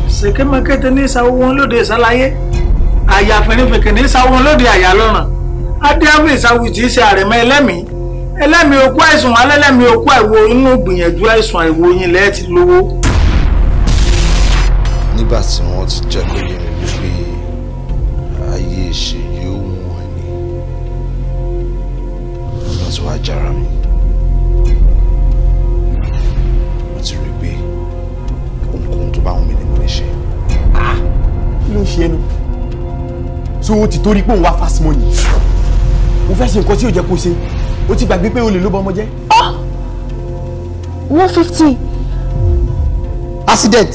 Seke makete ní sáwọn lóde ṣàlàyé àyà fẹnifẹkẹ ní sáwọn lóde àyà lọ́ràn adéhàmì ìsáwùtì ṣe àrẹ̀mọ ẹlẹ́mìí okú àìsàn alẹ́lẹ́mìí okú àìwo inú gbìyànjú àìsàn àìwo yín lẹ́ẹ̀ ti lówó. nígbà tí wọ́n ti jẹ́ kó yé mi wípé ayé ṣe yóò mú ẹni lọ sí wàá jára mi mo ti rí pé ohunkóhun tó bá wọn mi ni mo lè ṣe. kí ló ń ṣe ẹnu so o ti torí pé òun wá fast money o fẹ́ ṣe nǹkan tí yóò jẹ́ kó ṣe o ti gbàgbé pé o lè ló bọ́ ọmọ jẹ́. 150 accident.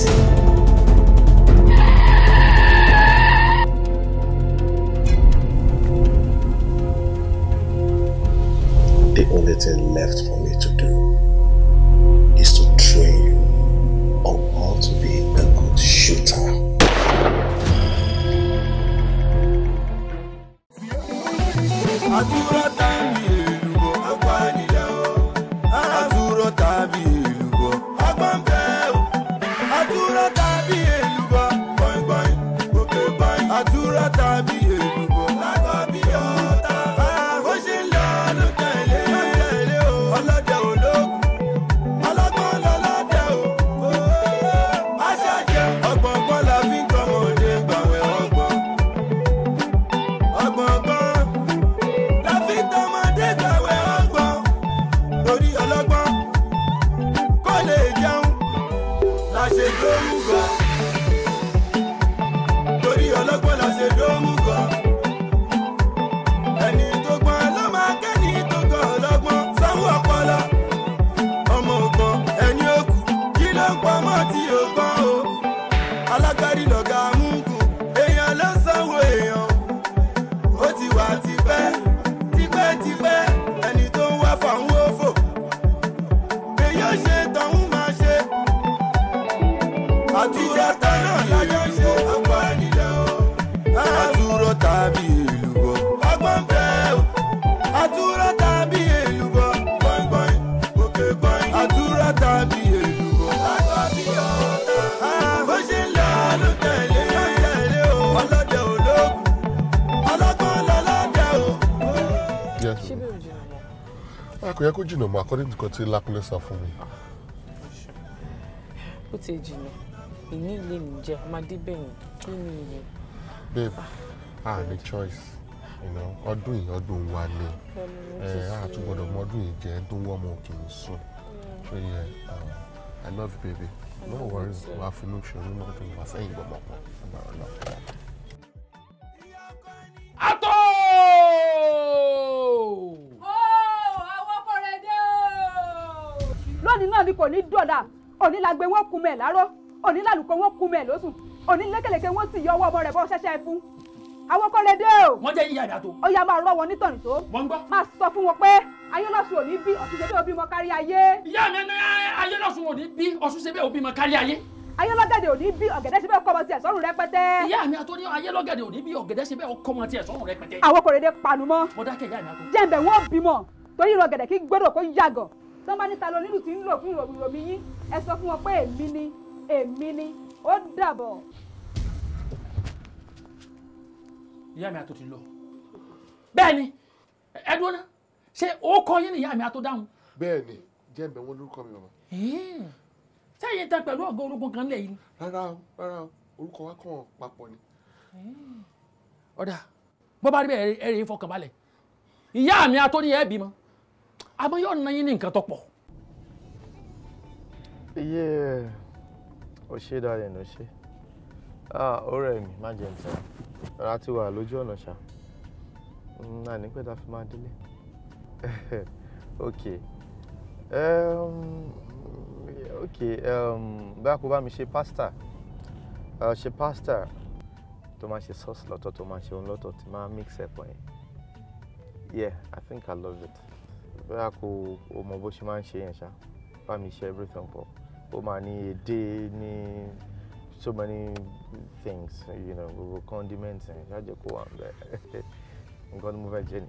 The only thing left for me to do is to train you on how to be a good shooter. Kò yẹ kó jìnnà mọ́ according to nǹkan tí Lákúnlé sọ fún mi. Ó ti jìnnà ìní ilé mi jẹ́ ọmọdé bẹ̀yìn kí ni ìyẹn. Babe, I need choice. Ọdún yìí ọdún wa ni àtúgbọ̀dọ̀ mọ ọdún yìí jẹ́ tó wọ́n ọmọ òkè ń sùn. I love you baby. No worries, wàá finú ṣòro náà tó wà sẹ́yìn gbọ̀mọ̀ kan. Ato! Lónìí náà ni kò ní dọ̀dà òní la gbé wọn kú mẹ́ láró òní lálùkọ wọn kú mẹ́ lóṣù òní lékeleke wọn sì yọ ọwọ́ ọmọ rẹ̀ bọ́ ṣẹ́ṣẹ́ fún. Àwọn kọ́ lè dé o. Wọ́n jẹ́ yíyá ìdàtò. Ó yá máa rọ́ wọn nítọ̀nì tó. Wọ́n ń gbọ́. Máa sọ fún wọn pé ayélọ́sùn òní bí ọ̀sùn ṣe bí òbí mọ kárí ayé. Ìyá mi ní ayélọ́sùn òní bí ọ̀sùn ṣe bí òbí mọ kárí ayé. Ayélọ́gẹ̀dẹ̀ òní bí ọ̀gẹ̀dẹ̀ ṣe bẹ́ẹ̀ kọ́ ọmọ tiẹ̀ sọ́run rẹpẹtẹ. Ìyá mi àtọ́ ní ayélọ́gẹ̀dẹ̀ òní bí ọ̀gẹ̀dẹ̀ ṣe bẹ́ẹ̀ kọ́ ọmọ tiẹ̀ sọ́run rẹpẹtẹ. Àwọn kò dédé panu mọ́. Mo dákẹ́ ìyá mi àtọ́. Jẹ́ǹbẹ̀ wọ́n bímọ torí ìrọ̀ gẹ̀dẹ̀ kí gbọ́dọ̀ kó yàgàn. Tó bá níta lọ nílùú tí ń lò fún ìròmí yín ẹ sọ fún wọn pé èmi ni ó dàbọ̀. Ìyá mi àtọ́ ti lọ. Bẹ́ẹ̀ni ẹ dúró ná ṣé ó kọ́ yín ní ìyá mi àtọ́ dáhùn. Bẹ́ẹ̀ni Jẹ́ǹbẹ̀ wọn lórúkọ mi bàbá. Sẹ́yìn tán pẹ̀lú ọ̀gá orogún kan lẹ́yìn. Rárá o orúkọ wa kàn papọ̀ ni. Ọ̀dà bó bá rí bẹ́ẹ̀ ẹ̀rẹ̀ ìfọkànbalẹ̀ ìyá mi àtọ́ ní ẹ̀ bímọ àmọ́ yóò ná yín ní nǹkan tó pọ̀. Iye ò ṣe dáadé ló ṣe ọ̀rẹ́ mi má jẹun tẹ ara ti wà lójú ọ̀nà ṣá náà ní pẹ́ tá a fi máa délé. ok bá kó bá mi ṣe pasta tó máa ṣe sauce lọ́tọ̀ tó máa ṣe òun lọ́tọ̀ tí máa mix ẹ̀ pọ̀ yẹn. Yeah, I think I love it. Bóyá kò o mọ bó ṣe máa ń ṣe yẹn ṣá. bá mi ṣe everything pọ̀ ó máa ní èdè ní so many things you know gbogbo condiments ẹ̀ ṣáàjẹ́ kó wà bẹ́ẹ̀ nǹkan tí mo fẹ́ jẹ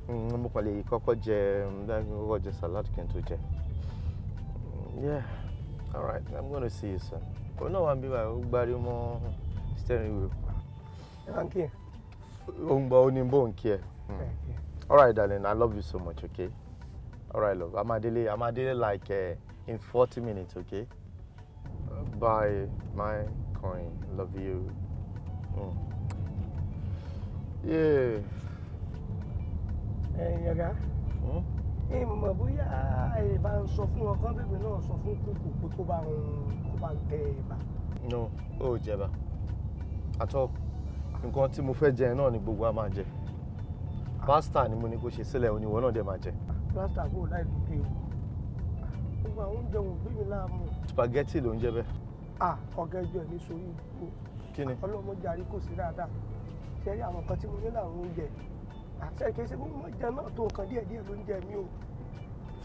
nìyẹn mo kàn lè kọ́kọ́ jẹ salad kí n tó jẹ yeah all right I'm gonna see you soon òun náà wà bí wàá ó gbárí mọ́ steering wheel. Thank you. All right, darling. I love you so much. Okay. All right, love. I'm Adele like in 40 minutes. Okay. Bye, my coin. Love you. Yeah. Yaga. Mọ̀ bóyá ẹ bá ń sọ fún ọkàn bèbè náà sọ fún kúkú pé kó bá ń tẹ ẹ̀bà. No, ó jẹba. At all. Nǹkan tí mo fẹ́ jẹ náà ni gbogbo a máa jẹ. Pasta ni mo ní kó ṣe sílẹ̀ oníwọ náà dẹ̀ máa jẹ. Pasta kò láì dùn ewu. Gbogbo àwọn oúnjẹ wò gbé mi láàmú. Spaghetti ló ń jẹ bẹ́ẹ̀. Ọ̀gá ẹjọ́ ẹ̀ ní sórí ìkó. Kí ni? Ọlọ́mọ jàrí kò sí dáadáa. Ṣé rí àwọn kan tí mo ní láwọn oúnjẹ? Àṣẹ kìí ṣe gbogbo oúnjẹ náà tó nǹkan díẹ̀díẹ̀ ló ń jẹ mí o.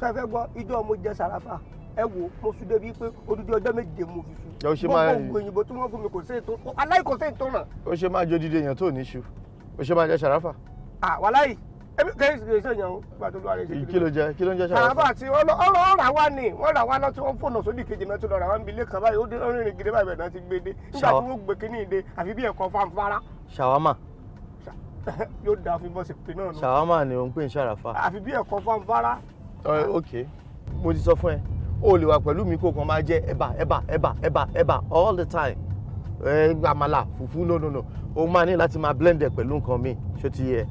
Ṣé ẹ fẹ́ gbọ́ ijọ́ mo jẹ sàràfà? Ẹ wo mo sùn débi pé odidi ọjọ́ méje mo fi sùn. Gbogbo ògùn òyìnbó tí wọ́n fún mi kò sí ètò aláìkò sí ètò náà. Ó ṣe máa jó dídé èèyàn tó níṣu. Ó ṣe máa jẹ sàràfà. Wàláyì ebi kẹ́hìn sì ṣe èèyàn o gbà tó lọ́wọ́ rẹ̀ ṣe kí ló ń jẹ sàràfà. Sàràfà àti ọ̀rọ̀ rà wá ni wọ́n rà wá lọ tí wọ́n fònà sódì kejì náà tó lọ rà wá ń bi ilé kan báyìí ó dé rìnrìn gidi báyìí náà ti gbé dé nígbà tí wọ́n gbé kíní ìdè àfi bí ẹ̀kọ́ fanfara. Ṣàwámà. Yóò dáa fi bọ́sì pé náà. Ṣàwámà ni òun pè ń ṣàràfà. Àfi bí ẹ̀kọ́ fanfara. Ok mo ti sọ fún ẹ o lè wà pẹ̀lú mi kó kàn máa jẹ ẹ̀bà all the time àmàlà fùfú no o máa ní láti máa blend ẹ̀ pẹ̀lú nǹkan mi ṣó ti yẹ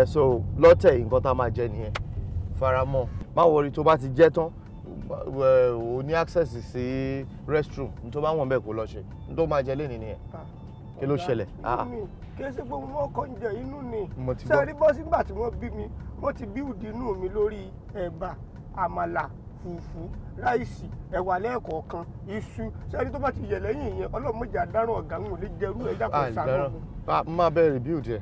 so lọ́tẹ̀ nǹkan tá a máa jẹ nìyẹn faramọ́ má wọrí tó bá ti jẹ tán o ní access sí restroom n tó bá wọ̀n bẹ́ẹ̀ kó lọ ṣe n tó máa jẹ lẹ́nìí nìyẹn kí ló ṣẹlẹ̀. kí ẹ ṣe pé mo kọ́ ń jẹ inú ni sẹ́ẹ̀rí bọ́sí nígbà tí wọ́n bí mi wọ́n ti bí ìdí inú mi lórí ẹ̀bà àmàlà fùfú ráìsì ẹ̀wà lẹ́ẹ̀kọ̀ọ̀kan iṣu sẹ́ni tó bá ti yẹ̀ lẹ́yìn ìyẹn ọlọ́mọdé àdáràn ọ̀gá ń lè jẹrú ẹja kan sáré. máa bẹ review díẹ̀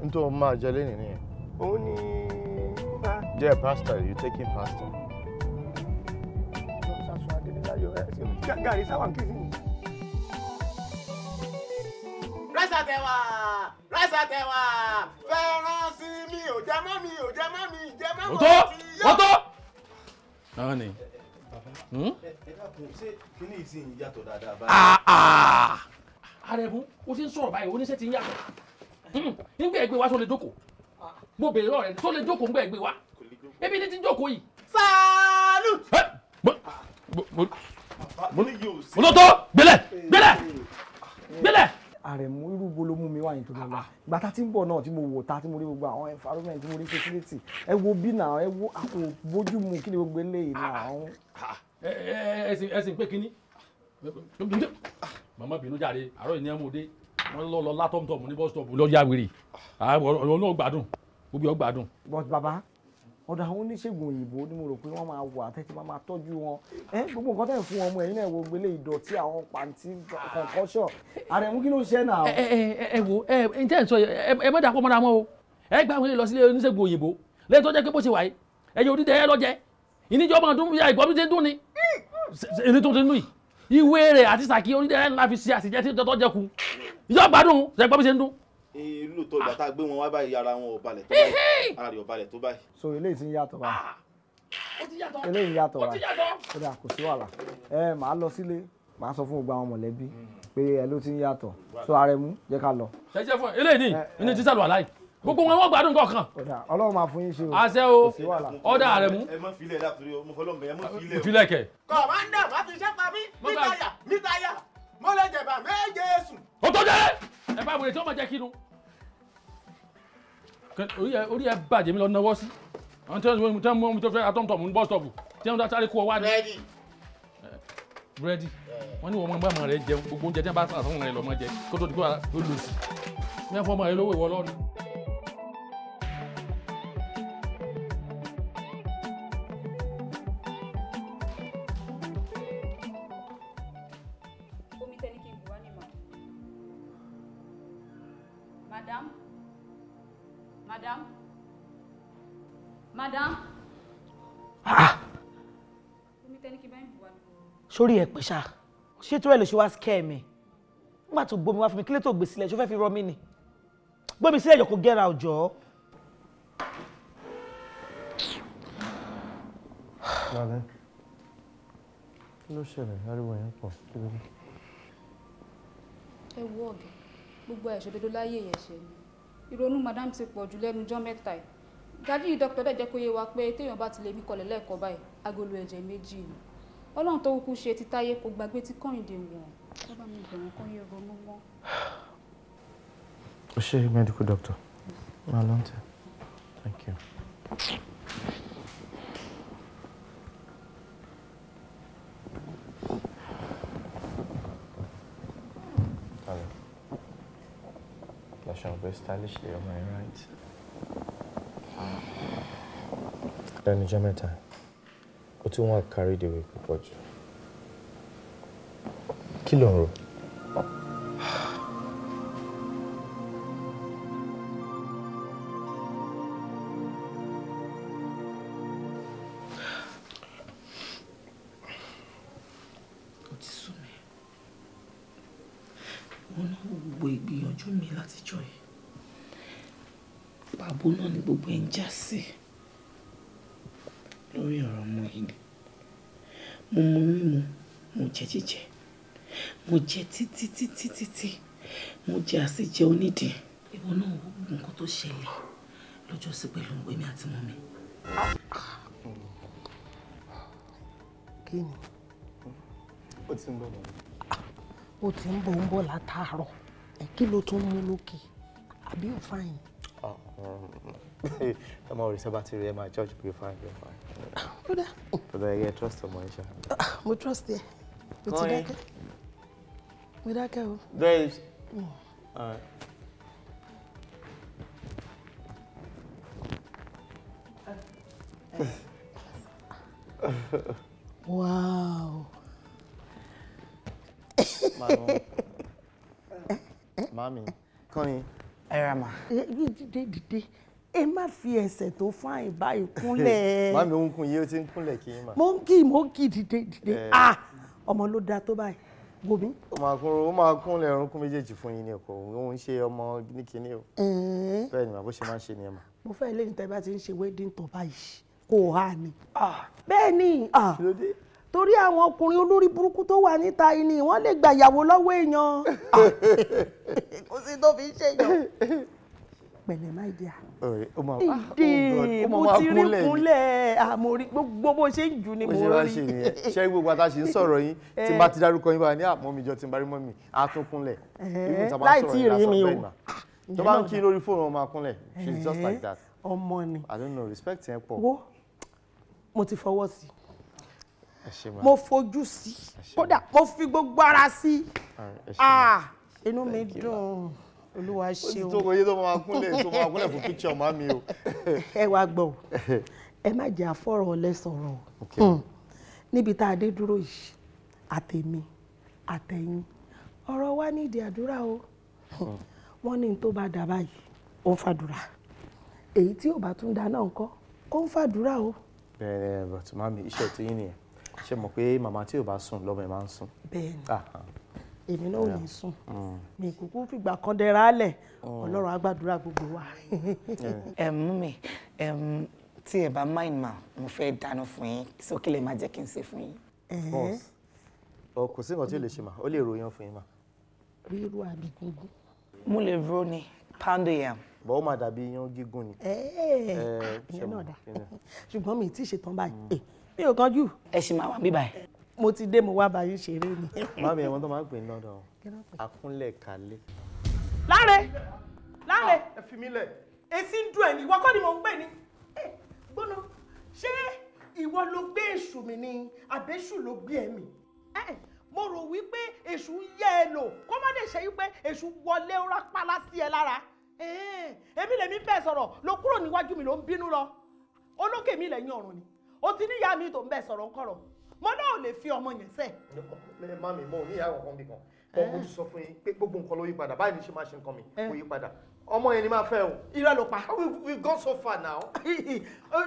n tó máa jẹ lẹ́yìn nìyẹn. òun ni. jẹ pasta you taking pasta. sàṣọ adédèláyọ gàrí sáwọn kìí sí. rice àtẹ̀wà fẹ́ràn sí mi ò jẹ mọ́ mi jẹ mọ́ mi ti yá. Ọ̀tọ̀. Náà ni. Ṣé kíní ìsìn yàtọ̀ dáadáa báyìí? Àrẹ̀mú, o ti ń sọ̀rọ̀ báyìí, oníṣẹ́ ti ń yàtọ̀. Nígbà ẹgbẹ́ wa tó lè jókòó. Mo bèèrè lọ́rẹ̀ tó lè jókòó nígbà ẹgbẹ́ wa. Ebi ní ti ń jókòó yìí. Salute. Mo tó gbélẹ̀. Àrẹ̀mú irú bo ló mú mi wá yìí tó lọ lọ ìgbà tá tí ń bọ̀ náà tí mo wò ta tí mo rí gbogbo àwọn environment tí mo rí facility ẹ wo bí náà ẹ wo àpò bójú mu kí ni gbogbo eléyìí náà. ẹsìn pé kínní màmá bínú jáde àárọ̀ ìní ẹ̀mọ́dé wọ́n lọ látọ̀mùtọ̀mù ní bus stop lọ́ọ́ yàwèrè ọ̀rọ̀ náà gbádùn gbogbo ọ̀ gbádùn. but baba ọ̀dọ̀ àwọn oníṣègùn òyìnbó ni mo rò pé wọ́n máa wà tẹ́tí máa tọ́jú wọn gbogbo nǹkan tẹ̀ ń fún ọmọ ẹ̀yin náà wo gbélé ìdọ̀tí àwọn pàǹtí kọ̀ọ̀kọ́ṣọ̀ Àrẹ̀mú kí ló ṣe náà. ẹ wo ẹ ǹjẹ́ ẹ̀ sọ ẹ mọ́ dàpọ̀ mọ́ra wọn o ẹ gbà wọn lọ sílé oníṣègùn òyìnbó lẹ́yìn tó jẹ́ pé bó ṣe wà yìí ẹ̀yẹ onídẹ ẹ lọ́jẹ́ ìníjọ́ máa dún ìgbọ́ bí ṣe ń dún ni ẹni tó ti nù yìí ìwé rẹ̀ àti sàkí onídẹ ẹ ńlá fi ṣe àṣìjẹ́ tí tọ́tọ́ jẹ kù ìjọ gbádùn ṣe gbọ́ bí ṣe ń dún. lóòótọ́ ìgbà tá a gbé wọn wá báyìí ara wọn ò balẹ̀ tó báyìí ara rẹ̀ ò balẹ̀ tó báyìí. so eléyìí ti ń yàtọ̀ báyìí eléyìí yàtọ̀ báyìí ó dà kò sí wàhálà màá lọ sílé màá sọ fún gbogbo àwọn mọ̀lẹ́bí pé ẹ ló ti ń yàtọ̀ so Àrẹ̀mú jẹ́ ká lọ. ẹ jẹ́ fún eléyìí ní ti sàlù àláì gbogbo wọn wọ́n gbádùn kọ̀ọ̀kan. Ọlọ́run máa fún yín ṣe o. àṣẹ o ọ̀dà Àrẹ̀mú. ẹ má filẹ̀ dàtúrí o mo fọlọ́ mbẹ́ ẹ má filẹ̀ o. ìfilẹ̀ kẹ̀. kọ̀mándà má fi iṣẹ́ pa mí mítayà mo lè jẹ̀bà méje sùn. ó tó jẹ́ ẹ bá wèrè tí wọ́n máa jẹ́ kínú. orí ẹ bàjẹ́ mi lọ náwó sí àwọn tí wọ́n mú mi tó fẹ́ atọ́mùtọ̀mù ní bọ́sítọ̀pù tí wọ́n sáré kó ọ wá ní. búrẹ́dì wọ́n ní wọ́n máa ń bá ọmọ rẹ̀ jẹun gbogbo oúnjẹ tí wọ́n bá sàn fún rẹ̀ lọ́mọ jẹ kó tó di kó lò sí ní ẹ̀fọ́ ọmọ rẹ̀ lówó ìwọ lọ́nu. Madam. sórí ẹ̀ pẹ̀ ṣá ṣé tó ẹ̀ lè ṣe wá scare mi nígbà tó gbomi wá fún mi kí lè tó gbé sílẹ̀ ṣó fẹ́ fi rọ mí ni gbómi sílẹ̀ yọ̀ kó get out jọ. Lálẹ́ kí ló ṣẹlẹ̀ ariwo yẹn pọ̀ kí ló dé. ẹ wo ọ̀gẹ̀ gbogbo ẹ̀ṣọ́ dodo láyé yẹn ṣe ni ìrònú madam ti pọ̀ jù lẹ́nu ọjọ́ mẹ́ta ẹ̀ gàdí dókítà dẹ̀ jẹ́ kó yé wa pé téèyàn bá ti lè mí kọlẹ̀ lẹ́ẹ̀kan báyìí agolo ẹ̀jẹ̀ méjì ni ọlọ́run tó kúkú ṣe ti táyé kó gbàgbé tí kọ́hìndé wọn bábà mi bẹ̀rẹ̀ kọ́ yẹ ronú mọ́. o ṣe medical doctor máa lọ́n tẹ̀ thank you. Very stylish there, am I right? Lẹ́nu ọjọ́ mẹ́ta, o tún wá carried away púpọ̀ jù. Kí ló ń rò? Ó ti sú mi. Mo ná gbogbo ìgbìyànjú mi láti jọ yìí. Pàbó náà ni gbogbo ẹ̀ ń já sí lórí ọ̀rọ̀ ọmọ yìí ni. Mo mu mímu, mo jẹ jíjẹ, mo jẹ títí, mo jẹ àsìjẹ onídìí. Ìwọ náà wo gbogbo nǹkan tó ṣẹlẹ̀ lọ́jọ́ sí pẹ̀lú èmi àti mọ́mi. Kí ni? Ó ti ń bọ̀ lọ. Ó ti ń bọ̀ látàárọ̀. Kí ló tún mú lókè? Àbí ò fáyìn? ẹ máa rí sábà tí rí ẹ máa judge pé fine be fine. Bọ́dà ẹ trust ọmọ ẹ ṣá. Mo trust ẹ. Mo ti dákẹ́. Mo dákẹ́ o. Babes. Wow. Mami, kọ́ni. Ẹ ra mà. Dìde. Ẹ má fi ẹsẹ̀ tó fáìn báyìí kúnlẹ̀. Mami òun kun yìí ó ti ń kúnlẹ̀ kí n mà. Mo ń kí dìde. Ọmọ ló dáa tó báyìí. Gomi. Ó máa kúnlẹ̀ orúnkún méjèèjì fún yín ní ẹ̀kọ́. Òun ń ṣe ọmọ ní kinní o. Bẹ́ẹ̀ ni mà bó ṣe máa ń ṣe ni ẹ mà. Mo fẹ́ lé ní tẹ́ bá ti ń ṣe wedding tó báyìí. Kò há ni. Bẹ́ẹ̀ ni. Kí ló dé? Torí àwọn ọkùnrin olórí burúkú tó wà níta yìí ni wọ́n lè gba ìyàwó lọ́wọ́ èèyàn. Kò sí tó fi ń ṣèyàn. Pẹ̀lẹ́ máa dì à. Ìdè mo ti rí kúnlẹ̀ àmọ́ rí gbogbo bó ṣe ń jù ni mo rí. Bó ṣe máa ń ṣe nìyẹn. Ṣé gbogbo àtàṣe ń sọ̀rọ̀ yín tí n bá ti dárúkọ yín báyìí ní àmọ́ mi jọ tí n bá rí mọ́ mi á tún kúnlẹ̀. Láì tí ì rí mi o. Tó bá ń kí lórí fóònù ọmọ akúnlẹ̀. She's just like that. Ọmọ ni. I don't know, respect yẹn pọ̀. Wo mo ti fọwọ́ sí. Mo fojú sí. Kódà mo fi gbogbo ara sí. Inú mi dùn. Olúwa ṣeun. Ó ti tó oyè tó máa kúnlẹ̀ fún picture màmí o. Ẹ wá gbọ́ ẹ má jẹ́ àfọ̀rọ̀ ọ̀lẹ sọ̀rọ̀ níbi tá a dé dúró yìí àtèmi àtẹ̀yìn ọ̀rọ̀ wa nídìí àdúrà o wọ́n ní tó bá dà báyìí ó ń fàdúrà èyí tí ò bá tún dá náà ńkọ́ ó ń fàdúrà o. Bẹ́ẹ̀ but màmí iṣẹ́ tí yín nìyẹn ṣe mọ̀ pé màmá tí ò bá sùn lọ́mọ ẹ̀ máa ń sùn. Bẹ́ẹ̀ni èmi náà ò ní sùn mi kúkú fìgbà kan dẹra lẹ̀ Ọlọ́run á gbàdúrà gbogbo wa. Mummy tí ẹ bá mind ma mo fẹ́ dáná fún yín sókè lè má jẹ́ kí n ṣe fún yín. Of course kò sí nǹkan tí ó lè ṣe mà ó lè ròyìn fún yín mà. Rírú àbí gúngún. Mo lè ro ni pound yam. Bọ́ ó máa dàbí iyán gígùn ni. Ìyẹn náà dá ṣùgbọ́n mi ti ṣetán báyìí mi ò kánjú. Ẹ ṣì máa wà bí báyìí. Mo ti dé mo wá bá yín ṣeré ni. Màmí ẹ̀wọ̀n tó máa ń pè ní lọ́dọ̀ akúnlẹ̀ kalẹ̀. Láre. Ẹ fi mí lẹ̀. Èsì ń dùn ẹ̀ ní ìwọ kọ́ ni mò ń pè ní. Gbóná ṣé ìwọ ló gbé èṣù mi ni àbẹ́ṣù ló gbé ẹ̀mí? Mo rò wípé èṣù ń yẹ ẹ lò kó má dé ṣe wípé èṣù wọlé rápálá sí ẹ lára. Èmi lèmi bẹ́ẹ̀ sọ̀rọ̀ ló kúrò níwájú mi ló ń bínú lọ. Olókè mi lẹ́yìn ọ̀run ni. O ti ní ìyá mi tó ń bẹ́ẹ̀ sọ̀rọ̀ ń kọ̀rọ̀. Mo náà ò lè fi ọmọ yẹn sẹ́. Mami mo ní ìyá kankan bí kan mo ti sọ fún yín pé gbogbo nǹkan ló yí padà báyìí ní ṣe máa ṣe nǹkan mi kò yí padà ọmọ yẹn ni máa fẹ́ o. Irọ́ ló pa. We've gone so far now.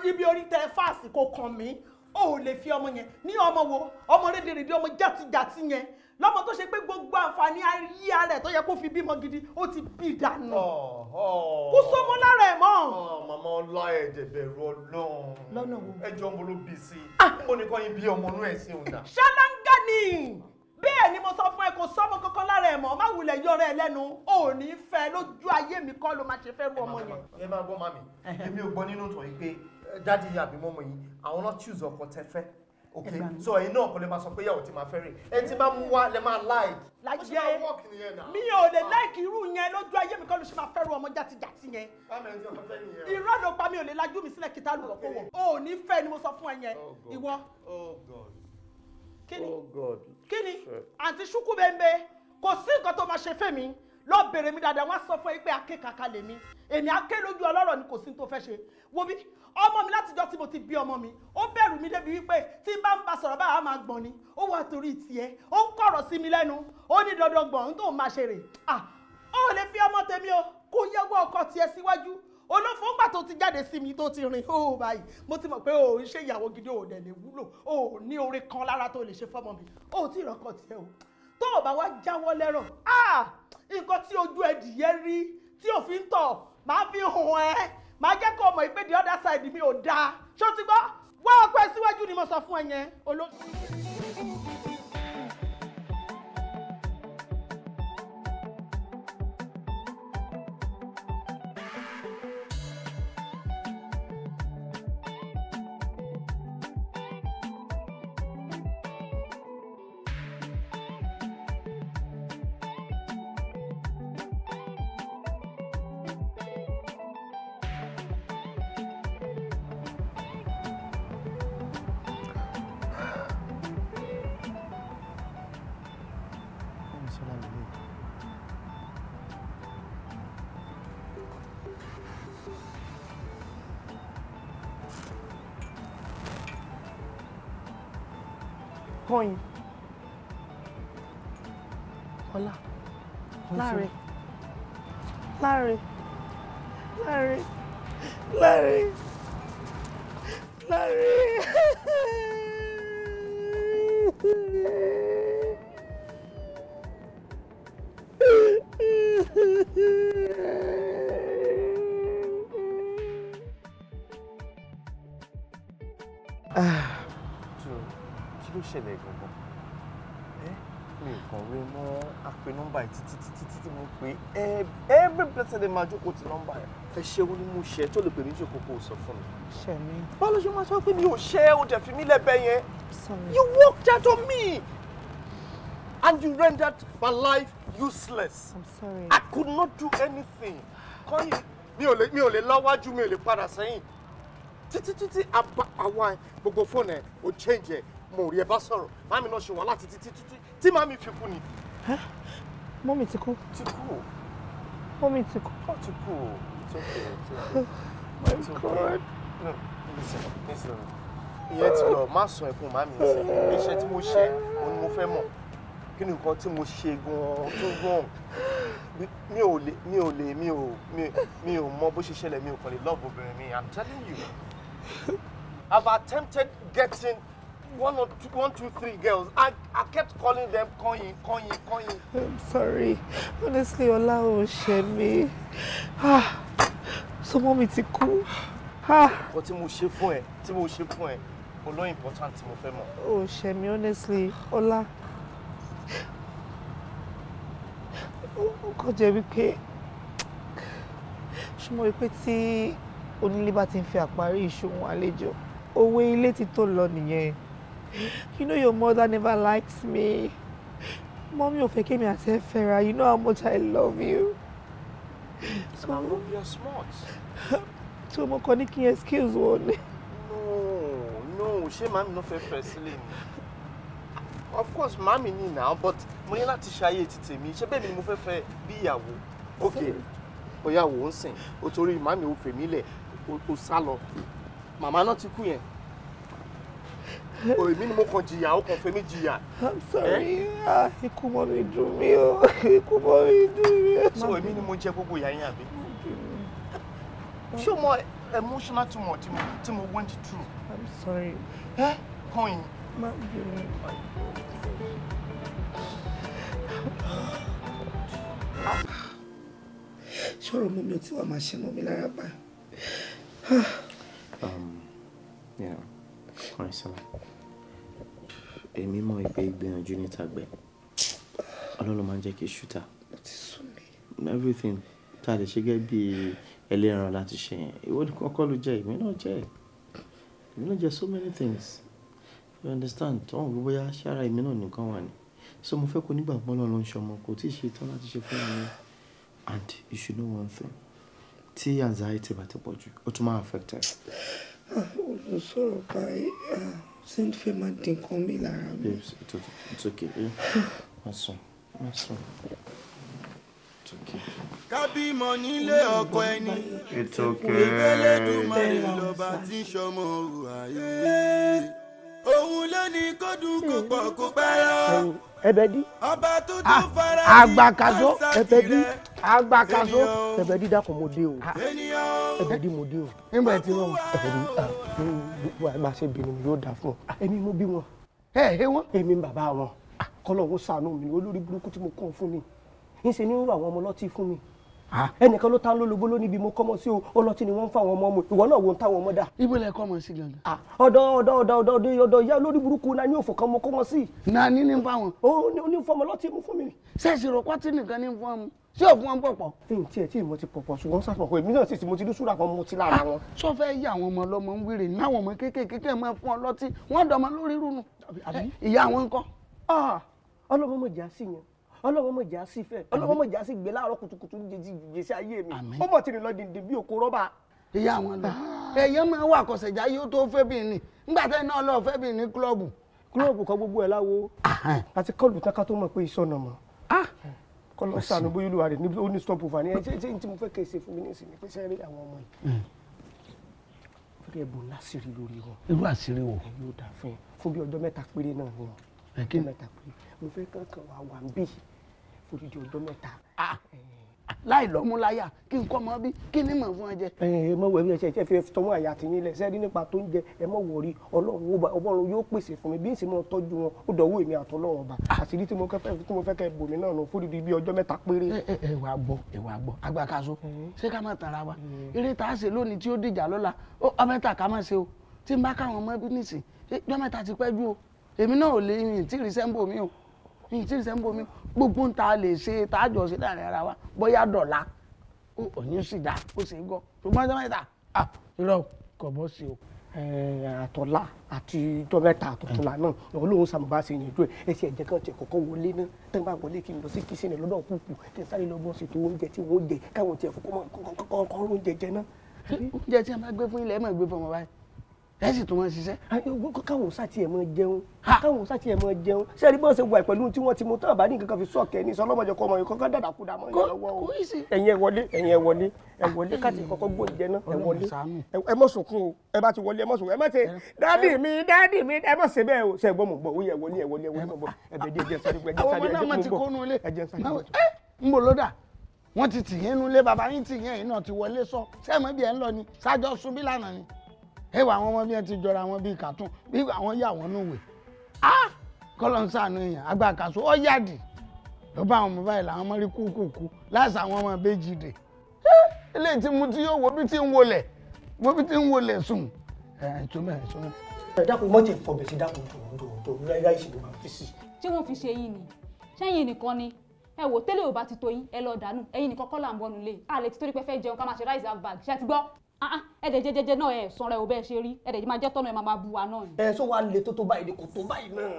Ibi orí tẹ fáàsì kò kàn mí ó o ò lè fi ọmọ yẹn ní ọmọ wo ọmọ rédèrèdè ọmọ jàtijàti yẹn lọ́mọ tó ṣe pé gbogbo àǹfààní ayé ara ẹ̀ tó yẹ kó fi bímọ gidi ó ti bí dànù. kó sọmọ lára ẹ̀ mọ́. màmá ọlá ẹ̀jẹ̀ bẹ̀rù ọlọ́run. lọ́nà wo. ẹjọ́ mo ló bí sí i. ó ní kọ́ yín bí ọmọ inú ẹ̀ sí òun dà. ṣáláńgá ni bẹ́ẹ̀ ni mo sọ fún ẹ kò sọmọ kankan lára ẹ̀ mọ́ má wulẹ̀ yọrọ ẹ lẹ́nu ò ní fẹ́ lójú ayé mi kọ́ ló máa ṣe fẹ́ rú ọmọ yẹn. ẹ máa gbọ́ mami èmi ò gbọ́ nínú ìtàn yìí pé dáàdi àbí mọ́mọ́ yìí àwọn náà choose ọkọ tẹ fẹ́ ok so ẹ̀yin náà kò lè máa sọ pé yàwó ti máa fẹ́ rè ẹ ti máa mú wa lè máa like. láyé mi ò lè like irú yẹn lójú ayé mi kọ́ ló ṣe máa fẹ́ rú ọmọ jàtijàti yẹn. irọ́ ló pa mi ò lè lajú mi sílẹ̀ kíta lù ọ́ kó wọ̀ ò ní fẹ́ ni mo sọ fún ẹ yẹn ìwọ. kíni àǹtí ṣúkú bẹ́ẹ̀ kò sí nǹkan tó máa ṣe fẹ́ mi lọ bèrè mi dáadáa wọ́n sọ fún ẹ pé akékaka lè mi èmi aké lójú ọlọ́rọ̀ ni kò sí tó fẹ́ ṣe wo bí ọmọ mi látijọ́ tí mo ti bí ọmọ mi ó bẹ̀rù mi débi wípé tí n bá ń bá sọ̀rọ̀ báyà á máa gbọ̀n ni ó wà torí tiẹ̀ ó ń kọ̀rọ̀ sí mi lẹ́nu ó ní dandan gbọ̀n tó máa ṣe rè ó lè fi ọmọ tèmi o kó yẹwọ́ ọkọ tiẹ̀ síwájú olófò ńgbà tó ti jáde sí mi tó ti rìn ó báyìí mo ti mọ̀ pé o ń ṣe ìyàwó gidi ò dẹ̀ lè wúlò o ní oore kan lára tó lè ṣe fọ́mọ mi ó tí ìrọ̀kọ̀ tiẹ̀ o tó o bá wá jáwọ́ lẹ́rọ̀ nǹkan tí ojú ẹdìyẹ rí tí òfin tọ̀ máa fi hàn ẹ́ máa jẹ́ kó o mọ̀ pé the other side mi ò dáa ṣó ti gbọ́ wá ọpẹ́ síwájú ni mo sọ fún ẹ yẹn olóṣù. Kọ́yìn. Ọlá. Láre. Láre. Láre. Láre. Láre. Kí ló ṣẹlẹ̀ gangan? Mi ò kàn rí mọ́ àpè nọ́mbà yìí títí mo pè é every blessed day máa jókòó ti nọ́mbà yẹn. Ẹ ṣe wo ni mo ṣe tó lè pè ní jókòó kó o sọ fún mi. Ṣé mi? Báwo ló ṣe máa sọ pé mi ò ṣe o dẹ̀ fi mí lẹ́bẹ̀ yẹn? You worked out on me and you rendered my life useless. I'm sorry. I could not do anything. Kọ́yìn mi ò lè lọ́wájú mi ò lè padà sẹ́yìn. Títí àwa gbogbo fóònù ẹ̀ ò change ẹ̀. Mo rí ẹ bá sọ̀rọ̀ màmí náà ṣe wàhálà títí tí màmí fi kú ni. Mọ́mì ti kú. Ti kú. Mọ́mì ti kú. Ó ti kú o. My God. No, listen. Ìyẹn ti lọ má sọ ẹkún màmí sí. Iṣẹ́ tí mo ṣe òun ni mo fẹ́ mọ̀. Kí ni nǹkan tí mo ṣe gan-an tó gan-an? Mi ò mọ bó ṣe ṣẹlẹ̀ mi ò kàn lè love obìnrin mi. I'm telling you. I've attempted getting 1, 2, 3 girls. I kept calling them Kọ́yìn. I'm sorry. Honestly, Ọlá ò ṣe mí. So Mọ́mì ti kú. Nǹkan tí mo ṣe fún ẹ, olóyìn important tí mo fẹ́ mọ̀. Ò ṣe mí, honestly, Ọlá. Ó kàn jẹ́ wípé ṣùgbọ́n wípé tí onílé bá ti ń fi àparí ìṣòwò àlejò, owó ilé ti tó lọ nìyẹn. You know your mother never likes me. Mommy ò fẹ́ kémi àti ẹ fẹ́ra. You know how much I love you. So I hope you're smart. So mo kàn ní kí n excuse wọn ni. No, ṣé màmí ló fẹ́ fẹ́ sílé mi? Of course, màmí ní now, but mo ní láti ṣayé ti tèmi. Ṣé bẹ́ẹ̀ ni mo fẹ́ fẹ́ bí ìyàwó? Okay, bóyá wò ń sìn. O torí màmí ò fèmí lẹ̀, o sá lọ. Màmá náà ti kú yẹn. Èmi ni mo kàn jìyà, ó kàn fẹ́ mi jìyà. I'm sorry. Ikú mọ́ mi dùn mí o. Ikú mọ́ mi dùn mí. So èmi ni mo jẹ gbogbo ìyà yín àbí? Ṣé o mọ emotional tumor tí mo went through? I'm sorry. kàn yín. má bínú. ṣọ́rọ̀ mú mi ò tí wàá máa ṣe mọ́ mi lára pa. Kọ́rinsọ́lá, èmi mọ̀ pé ìgbìyànjú níta gbẹ Ọlọ́run máa ń jẹ́ kí ṣúta everything tá a lè ṣe gẹ́gẹ́ bí ẹlẹ́ran láti ṣe yẹn ìwọ ni kọ́kọ́ ló jẹ́ èmi náà jẹ́ so many things you understand tó ń gbogbo ya ṣára èmi náà nìkan wà ní so mo fẹ́ kó nígbàgbọ́ Ọlọ́run ṣọmọ kò tí ì ṣe tán láti ṣe fún mi and you should know one thing tí anxiety bá ti pọ̀ jù ó tún máa affect ẹ. olùsọ̀rọ̀ báyìí ṣé ń fẹ́ máa dín kan mi lára mi. Babes, it's okay. Má sùn. It's okay. kábímọ nílé ọkọ ẹni. It's okay. Elédùmarè lọ́ba tí sọmọ ayé. Òun ló ní kó dùn kó pọ̀ kó pẹ́ yọ. Ẹbẹdí. Ọba tó tún fara sí Àgbàkazó Ẹbẹdí. Àgbàkazó Ẹbẹdí dákun mo dé o. Ẹbẹdí mo dé o. nígbà tí wọn. Ẹbẹdí bá ṣe bínú mi yóò dà fún ọ. Èmi mo bí wọn. ẹ wọn. Èmi ń bàbá wọn. Kọ́lọ́hun ṣàánú mi olórí burúkú tí mo kàn fún mi. Ń ṣe ní ń rọ àwọn ọmọ lọ́tí fún mi. Ẹnìkan ló ta lólobó ló níbi mo kọ́mọ sí o ọlọ́tí ni wọ́n ń fa àwọn ọmọ mu ìwọ náà wo ń táwọn ọmọ dà. ibo lẹ kọ́mọ sí gangan. ọ̀dọ̀ ìyá olórí burúkú náà ní òfò kan mo kọ́mọ sí. náà ní fáwọn. ó ní fọmọ lọ́tí mú fún mi. sẹ́ẹ̀sì rò pátí nìkan ní fún ọmọ tí ò fún wọn pọ̀pọ̀. tí mo ti pọ̀pọ̀ ṣùgbọ́n sàpọ̀ èmi náà sì ti mo ti dúsúrà kan mo ti lára wọn. sọ fẹ́ yí àwọn ọmọ ọlọ́mọ ń wéré náwọn ọmọ kéékèèké máa fún ọ lọ́tí wọ́n dọ̀mọ lórí rúnu. ìyá wọn ńkọ́. ọlọ́mọ mọ̀ jà sí yẹn ọlọ́wọ́ mọ̀ jà sí fẹ́ ọlọ́wọ́ mọ̀ jà sí gbé láàárọ̀ kùtùkùtù jèsì ayé mi ó mọ̀ tí ni lọ dìndín bí òkú rọ́bà. ìyá àwọn lọ ẹ̀yẹ́ máa wà kọ̀sẹ̀já yóò tó fẹ́ bí ní nígbà tẹ́ náà lọ fẹ́ bí ní kílọ̀bù. kílọ̀bù kan gbogbo ẹ̀ láwo àti kọlù táká tó mọ̀ pé ìsọ̀nà mọ̀ kọlọ sànù bóyá olúwa rẹ̀ ní ó ní stop over ní ẹ tí mo fẹ́ kẹ́ ṣe fún mi ní ìsinmi pé sẹ́rí àwọn ọmọ yìí fẹ́ bò láṣìírí lórí wọn. irú àṣírí wo. yóò dà fún bí ọjọ́ mẹ́ta péré náà ni ọjọ́ mẹ́ta péré mo fẹ́ kankan wà ń bí fòdìdí ọjọ́ mẹ́ta. láì lọ́mú láyà kí n kọ́ mọ́ bí kí ni mọ̀ fún ẹ jẹ. ẹ mọ wẹ̀rí ẹ̀ṣẹ̀ ìṣẹ́ fi tọmọ àyà tì nílẹ̀ sẹ́ẹ̀rí nípa tó ń jẹ ẹ mọ̀ wọ̀rí ọlọ́run yóò pèsè fún mi bí n sì mọ̀ tọ́jú wọn ó dọ̀wọ́ èmi àtọ́lọ́run ọba àṣírí tí mo fẹ́ kẹ́ bòmí náà nù fòdìdí bí ọjọ́ mẹ́ta péré. ẹ wàá gbọ́ Àgbàkazó ṣé ká má tara wa eré tá a ṣe lónìí tí ó dìjà lọ́la ọmọ ẹ̀ta ká má ṣe o tí n bá káwọn ọmọ bí nìsín ọjọ́ mẹ́ta ti pẹ́ jù o èmi náà ò lè yìn tí ì sẹ́ńbò mi o yìn tí ì sẹ́ńbò mi gbogbo ń ta lè ṣe tá a jọ sí láàrin ara wa bóyá dọ̀la òní sì dá ó sì gọ́ ṣùgbọ́n ọjọ́ mẹ́ta irọ́ kò bọ́ sí o. àtọ̀lá àti ọjọ́ mẹ́ta àtọ̀tọ̀lá náà olóhùn sàmùbá ṣe yànjú ẹ̀ ẹ ṣe ẹ̀jẹ̀ kan tiẹ̀ kọ́kọ́ wọlé náà tẹ́ ń bá wọlé kí n lọ sí kìsìnì lọ́dọ̀ kúkú kí n sáré lọ bọ́ ṣètò oúnjẹ tí wọ́n jẹ káwọn tiẹ̀ kọ́kọ́ oúnjẹ jẹ náà. oúnjẹ tí a máa gbé fún ilẹ̀ ẹ̀ máa gbé fún ọmọ báyìí ẹ sì tún máa ṣiṣẹ́. káwọn sátì ẹ̀ máa jẹun káwọn sátì ẹ̀ máa jẹun ṣé ẹni bọ́ọ̀ ṣe wà pẹ̀lú tí wọ́n ti mú tán àbá ní nǹkan kan fi sọ̀kẹ́ ní sọlọ́mọdé kọ́ ọmọ yìí kọ́kọ́ dàdà kú dàmọ́ yẹn lọ́wọ́ o ẹ̀yin ẹ wọlé káàtì kọ́kọ́ gbóúnjẹ náà ẹ wọlé ẹ mọ̀ sunkún o ẹ bá ti wọlé ẹ mọ̀ sunkún ẹ mọ̀ ṣe dáàdì mi ẹ mọ̀ ṣe bẹ́ẹ̀ o ṣe gbọ́ mọ̀ gbọ́ ó yẹ wọlé ẹbẹ̀ díẹ̀ sáré ń bò lódà wọ́n ti tì yẹn nulẹ̀ bàbá yín tì yẹn yìí náà ti wọlé sọ sẹ́ẹ̀mọ́ bí ẹ ń lọ ni ṣáájọ́ sún bí lánàá ni ẹwà àwọn ọmọ bí ẹ ti jọra wọn bíi kàtún bí àwọn yà wọn nùwè kọlọ ń sànú èèyàn Àgbàkazó ọ yàdì ló bá àwọn ọmọ báyìí làwọn ọmọ rí kúkúkú láti àwọn ọmọ béjì dè eléyìí tí mo ti yóò wo bí tí ń wọlé sùn ẹ dákun mọ́ ti fọ̀bẹ̀ sí dákun tó ráyà ìṣèlú máa fi sí. ṣé wọ́n fi ṣe yín ni ṣẹ́yìn nìkan ni ẹ wò tẹ́lẹ̀ ò bá ti tó yín ẹ lọ dànù ẹ̀yin nìkan kọ́ là ń bọ́nu lé àlè tí torí pé fẹ́ jẹun ká máa ṣe rice and bag ṣe ti gbọ́ ẹ̀dẹ̀ jẹjẹjẹ náà ẹ̀ sọ̀rọ̀ ẹ̀ ò bẹ́ẹ̀ ṣe rí ẹ̀dẹ̀ máa jẹ́ tọ́nà ẹ̀ máa bu wa náà ni. ẹ sọ wa le tó báyìí ni kò tó báyìí náà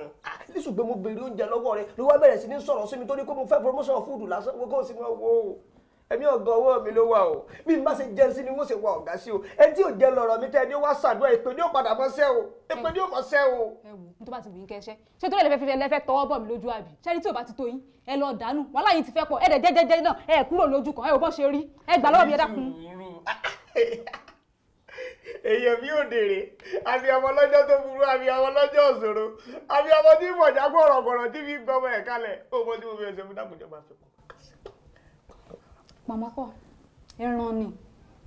nísùn pé mo béèrè oúnjẹ lọ́wọ́ rẹ ló wá bẹ̀rẹ̀ sí ní sọ̀rọ̀ sí mi torí pé mo fẹ́ promotion of food lásán wo kó o sì mọ wo ẹ̀mí ọ̀gá ọwọ́ mi ló wà o bí n bá ṣe jẹun sí ni wọ́n ṣe wà ọ̀gá sí o ẹ tí ò jẹ lọ́rọ̀ mi tẹ́ ẹni ó wá ṣàdúrà èpè ní ó padà mọ́ sẹ́ o èpè ní ó mọ́ sẹ́ o. ẹ wò ní tó bá ti wù yín kẹṣẹ ṣé tó lẹ́fẹ̀ẹ́ tọwọ́ bọ̀ mí lójú àbí ṣẹ́ni tí ò bá ti tó yín ẹ lọ dànù wàhálà yìí ti fẹ́ pọ̀ ẹ̀dẹ̀ jẹ́jẹ́jẹ́ náà ẹ kúrò lójú kan ẹ ò bọ́ ṣe rí ẹ gbà lọ́wọ́ mi ẹ dákun. èèyàn bí òdèrè àbí ọmọ lọ́jọ́ tó burú àbí ọmọ lọ́jọ́ òṣòro àbí ọmọ tí mọ̀já gbọ̀rọ̀gbọ̀rọ̀ tí fi gbọmọ ẹ̀ kalẹ̀ ó mọ tí mo fi ẹsẹ̀ fún dàpọ̀jọ́ máa fi kọ́. màmá kọ ẹran ni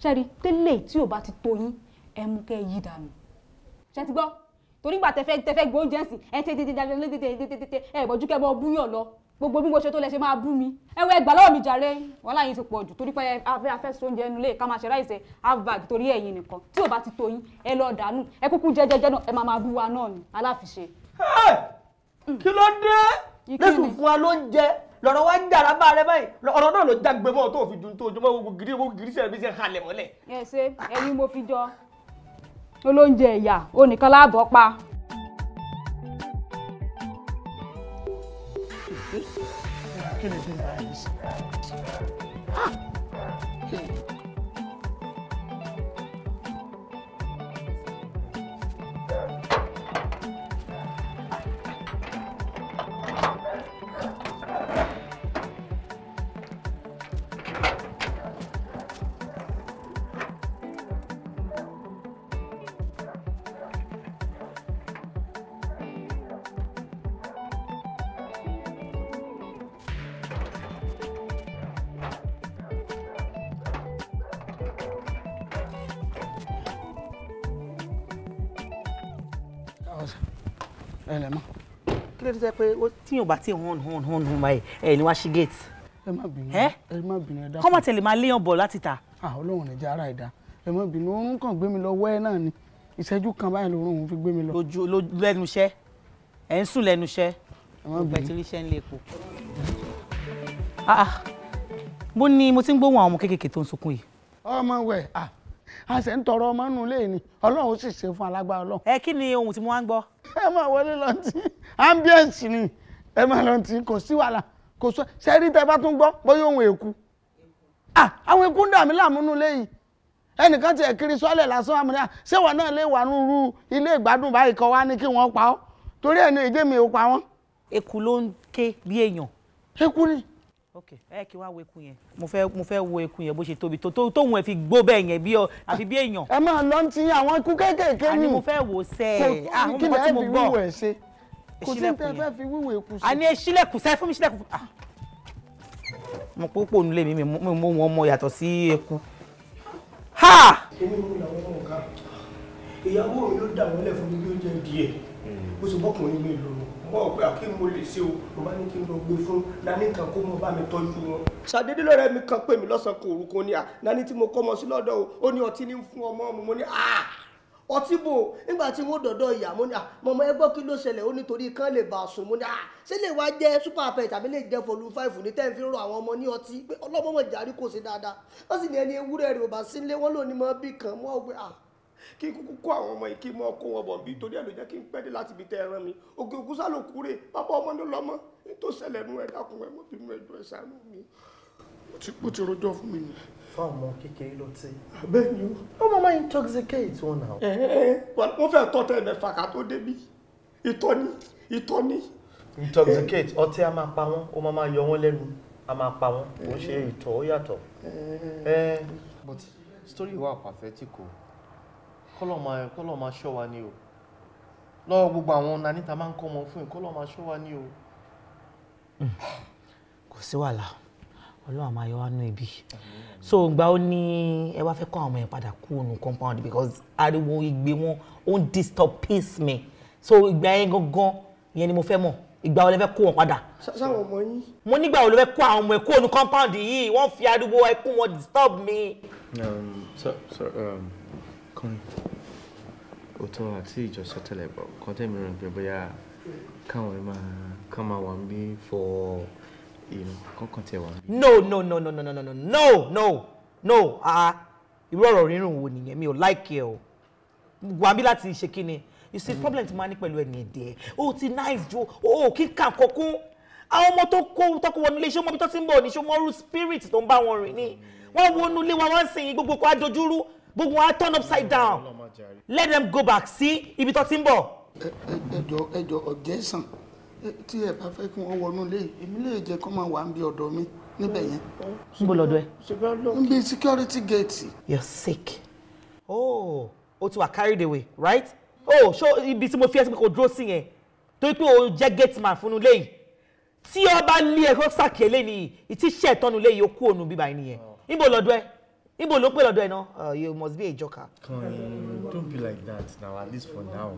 ṣẹ́rí tẹ́lẹ̀ tí ò bá ti tó yín ẹ mú kẹ́ yí dànù ṣe ti gbọ́ torí gbà tẹfẹ́ gbé oúnjẹ sí ẹ bọ́jú kẹ́ bọ́ búyàn lọ gbogbo bí mo ṣe tó lẹ ṣe máa bú mi ẹ wo ẹgbàá lọ́wọ́ mi jàre wàhálà yín ti pọ̀ jù torí pé afẹ́ sọ oúnjẹ nulẹ̀ ká máa ṣe ráìsẹ̀ half bag torí ẹ̀yin nìkan tí ò bá ti tó yín ẹ lọ dànù ẹ kúkú jẹ́jẹ́jẹ́ náà ẹ máa bú wa náà ni aláfiṣe. kí ló dé lẹ́sùn fún wa ló ń jẹ lọ́rọ̀ wá ń dára bá rẹ báyìí ọ̀rọ̀ náà ló jágbe mọ́ tó fi dùn tó ojúmọ́ gbogbo gírí sẹ́yìn bí sẹ́yìn halẹ̀ mọ́lẹ̀. ẹ ṣe ẹyin mo fi jọ olóúnjẹ ẹ̀yà onìkan láàbọ̀ pa. kí ni bí báyìí ní sí. ẹ lẹ mọ. kí ló dé sẹ pé tíyàn bá tí hàn báyìí ẹ ní wá sí gate. ẹ má bínú ẹ má bínú ẹ dákun. kọ́mọ tẹ̀lé máa léèyàn bọ̀ láti ta. Ọlọ́run ní jẹ́ ara ẹ̀dá ẹ má bínú oorun kàn gbé mi lọ wẹ́ náà ni ìṣẹ́jú kan báyìí lóorun òun fi gbé mi lọ. lẹ́nu iṣẹ́ ẹ̀ ń sùn lẹ́nu iṣẹ́ gbogbo ẹ̀ tí rí iṣẹ́ ń lé epo. mo ti ń gbóhùn àwọn ọmọ kéékèèké tó ń sunkún yìí. ọmọ wẹ̀ a ṣe ń tọrọ ọmọ nù lé ní Ọlọ́run sì ṣe fún alágbára Ọlọ́run. ẹ kí ni ohun tí mo wá ń gbọ́. ẹ máa wọlé lọ tí ambience ni ẹ máa lọ tí kò sí wàhálà kò sọ sẹ́rí tẹ bá tún gbọ́ bóyá ohun èkú. àwọn èkú ń dà mí láàmú nù léyìí ẹnìkan tiẹ̀ kiri sọ́lẹ̀ lásán àmúlẹ̀ ṣé wọn náà lè wà nínú ilé ìgbádùn báyìí kan wá ní kí wọ́n pa ọ́ torí ẹ̀ ní èjé mi ò pa wọ́n. Eku ló ń ké bí èèyàn. Eku ni. ok ẹ kí wá wo eku yẹn mo fẹ́ wo eku yẹn bó ṣe tóbi tóun ẹ fi gbó bẹ́ẹ̀ yẹn bí àfi bí èèyàn. ẹ máa lọ ti àwọn ikú kéékèèké ni. àní mo fẹ́ wò sẹ́ ẹ̀ àwọn ọmọ tí mo gbọ́. kò sí ní tẹ́ fẹ́ fi wíwò eku sí. àní eṣílẹ̀kùn sẹ́ fún mi ṣílẹ̀kùn. mo pòpò nílé mi mo wọn mọ yàtọ̀ sí eku. èmi mú làwọn ọmọ ọ̀gá ìyàwó mi ló dà wọ́n lẹ̀ fún mi bí ó jẹ́ díẹ̀ ó sì bọ́kùnrin mi lò wọ́n pé àkí mo lè ṣe o mo bá ní kí n lọ gbé fún nání kan kó mọ bá mi tọ́jú wọn. ṣàdédé lọ́rẹ́ mi kan pè mí lọ́sàn-án kò orúkọ ní nání tí mo kọ́ ọmọ sí lọ́dọ̀ o ó ní ọtí ní fún ọmọ mi mo ní ọtí bò nígbà tí wọ́n dọ̀dọ̀ ìyá mo ní mọ̀mọ́ ẹ gbọ́ kí ló ṣẹlẹ̀ ó nítorí kán lè bá a sùn mo ní ṣé lè wá jẹ́ super pet tàbí lè jẹ́ fọlú 5 ní 10 fi ń rọ àwọn ọmọ ní ọtí pé ọlọ́mọ jàrí kò sí dáadáa wọ́n sì ní ẹni ewúrẹ́ rẹ̀ ò bá sílé wọ́n lò ní mọ́ bí kan mọ́ ọgbẹ́ kí n kúkú kó àwọn ọmọ yìí kí n mọ kó wọn bọ̀ bí torí ẹ̀ ló jẹ́ kí n pẹ́ dé láti ibi tẹ́ ẹ rán mi òkè òkú sálò kúrè bàbá ọmọ ló lọ́mọ tó ṣẹlẹ̀ nú ẹ̀ dákun ẹ̀ mọ́ bínú ẹjọ́ ẹ̀ ṣàánú mi ó ti rojọ́ fún mi ni. fún ọmọ kékeré ló ti. bẹ́ẹ̀ ni ó máa máa intoxicate wọn náà. wọ́n fẹ́ tọ́ tẹ́ mẹ́fà ká tó débi ìtọ́ni. intoxicate ọtí a máa pa wọ́n ó máa yọ wọ́n lẹ́nu a máa pa wọ́n kò ṣe ìtọ̀ ó yàtọ̀. but story wa pathetic o kọ́lọ̀ máa ṣọ́ wa ni o lọ́wọ́ gbogbo àwọn nanita máa ń kọ́ ọmọ fún ìkọ́lọ̀ máa ṣọ́ wa ni o. kò sí wàhálà Ọlọ́run máa yọ wá nú ibi so ìgbà ó ní ẹ wá fẹ́ kọ́ àwọn ọmọ yẹn padà kú ònú compound because ariwo igbe wọn ó ń disturb peace me so ìgbà yẹn gangan yẹn ni mo fẹ́ mọ̀ ìgbà wo lẹ fẹ́ kó wọn padà. sáwọn ọmọ yín. mo nígbà wo lẹ fẹ́ kó àwọn ọmọ ẹ kú ònú compound yìí wọ́n fi ariwo ẹkún wọn disturb me. kọ́ni òótọ́ àti ìjọsọ tẹ́lẹ̀ bọ̀ kan tẹ́mi rìn pé bóyá káwọn máa wà ń bí for kọ́kàn tẹ̀ wá. no irú ọ̀rọ̀ rírùn wo nìyẹn mi ò like ẹ o wà bí láti ṣe kí ni you see problem ti máa ní pẹ̀lú ẹni ẹ̀dẹ̀ ó ti nice jo ó kíkà kọkún àwọn ọmọ tó kó wọnú ilé iṣẹ́ ọmọ bí tó ti ń bọ̀ ní ṣé wọ́n rú spirit tó ń bá wọn rìn ní wọ́n wọnú ilé wa wọ́n ń sìn gbogbo kó adojúrú gbogbo wọn á turn upside down let them go back sí ibi tó ti ń bọ̀. ẹjọ ọjẹ sàn tí ẹ bá fẹ́ kí wọ́n wọnú ilé èmi lè jẹ́ kó máa wà ń bí ọ̀dọ̀ mi níbẹ̀ yẹn. níbo lọ́dọ̀ ẹ. níbi security gate. you're sick. o ti wà carried away right. ṣó ibi tí mo fi ẹ́ sí pé kò dúró sí yẹn torí pé o jẹ́ gate man fún un léyìí tí o bá lé ẹ̀kọ́ sàkè lẹ́yìn ìtí ṣẹ̀ tọ́nu léyìí o kú ònú bíbá yìí nìyẹn níbo lọ́dọ̀ ẹ níbo ló ń pè lọ́dọ̀ ẹ náà you must be a joker. Don't be like that now, at least for now.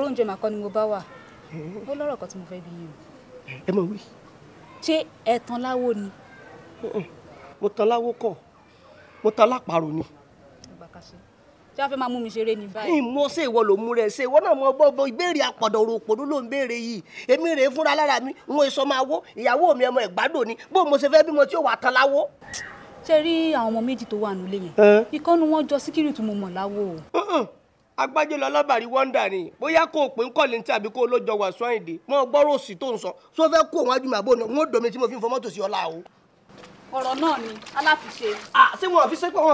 ọ̀rọ̀ oúnjẹ màkọ́ ni mo bá wà ó lọ́rọ̀ kan tí mo fẹ́ bí yín o. ẹ mọ̀ wí. ṣé ẹ tan láwo ni. mo tan láwo kọ́ mo tan lápárò ni. ṣé a fẹ́ máa mú mi ṣeré ní báyìí. mo ṣe ìwọ ló mú rẹ ṣe ìwọ náà mo bọ́ ìbéèrè àpọ̀dọ̀rọ̀ òpònú ló ń béèrè yìí èmi rèé fúnra lára mi n ò sọ máa wó ìyàwó mi ọmọ ẹ̀gbádùn ni bó mo ṣe fẹ́ bímọ tí ó wà tan láwo. ṣe rí àwọn ọmọ méjì tó wà nílé yẹn ìkọ́nu wọn jọ síkírì tí mo mọ̀ láwo o. agbájé lọ lọ́bàrí wọ́ndà ni bóyá kó o pè ń kọ́lé ní tàbí kó o lójọ wà sọ àyìndé mọ́ gbọ́rọ̀ òsì tó ń sọ sọ fẹ́ kó òun ajúmọ̀ àbò náà wọ́n domi tí mo fi ń fọ mọ́tò sí ọlá o. ọ̀rọ̀ náà ni aláfiṣe. ṣé wọn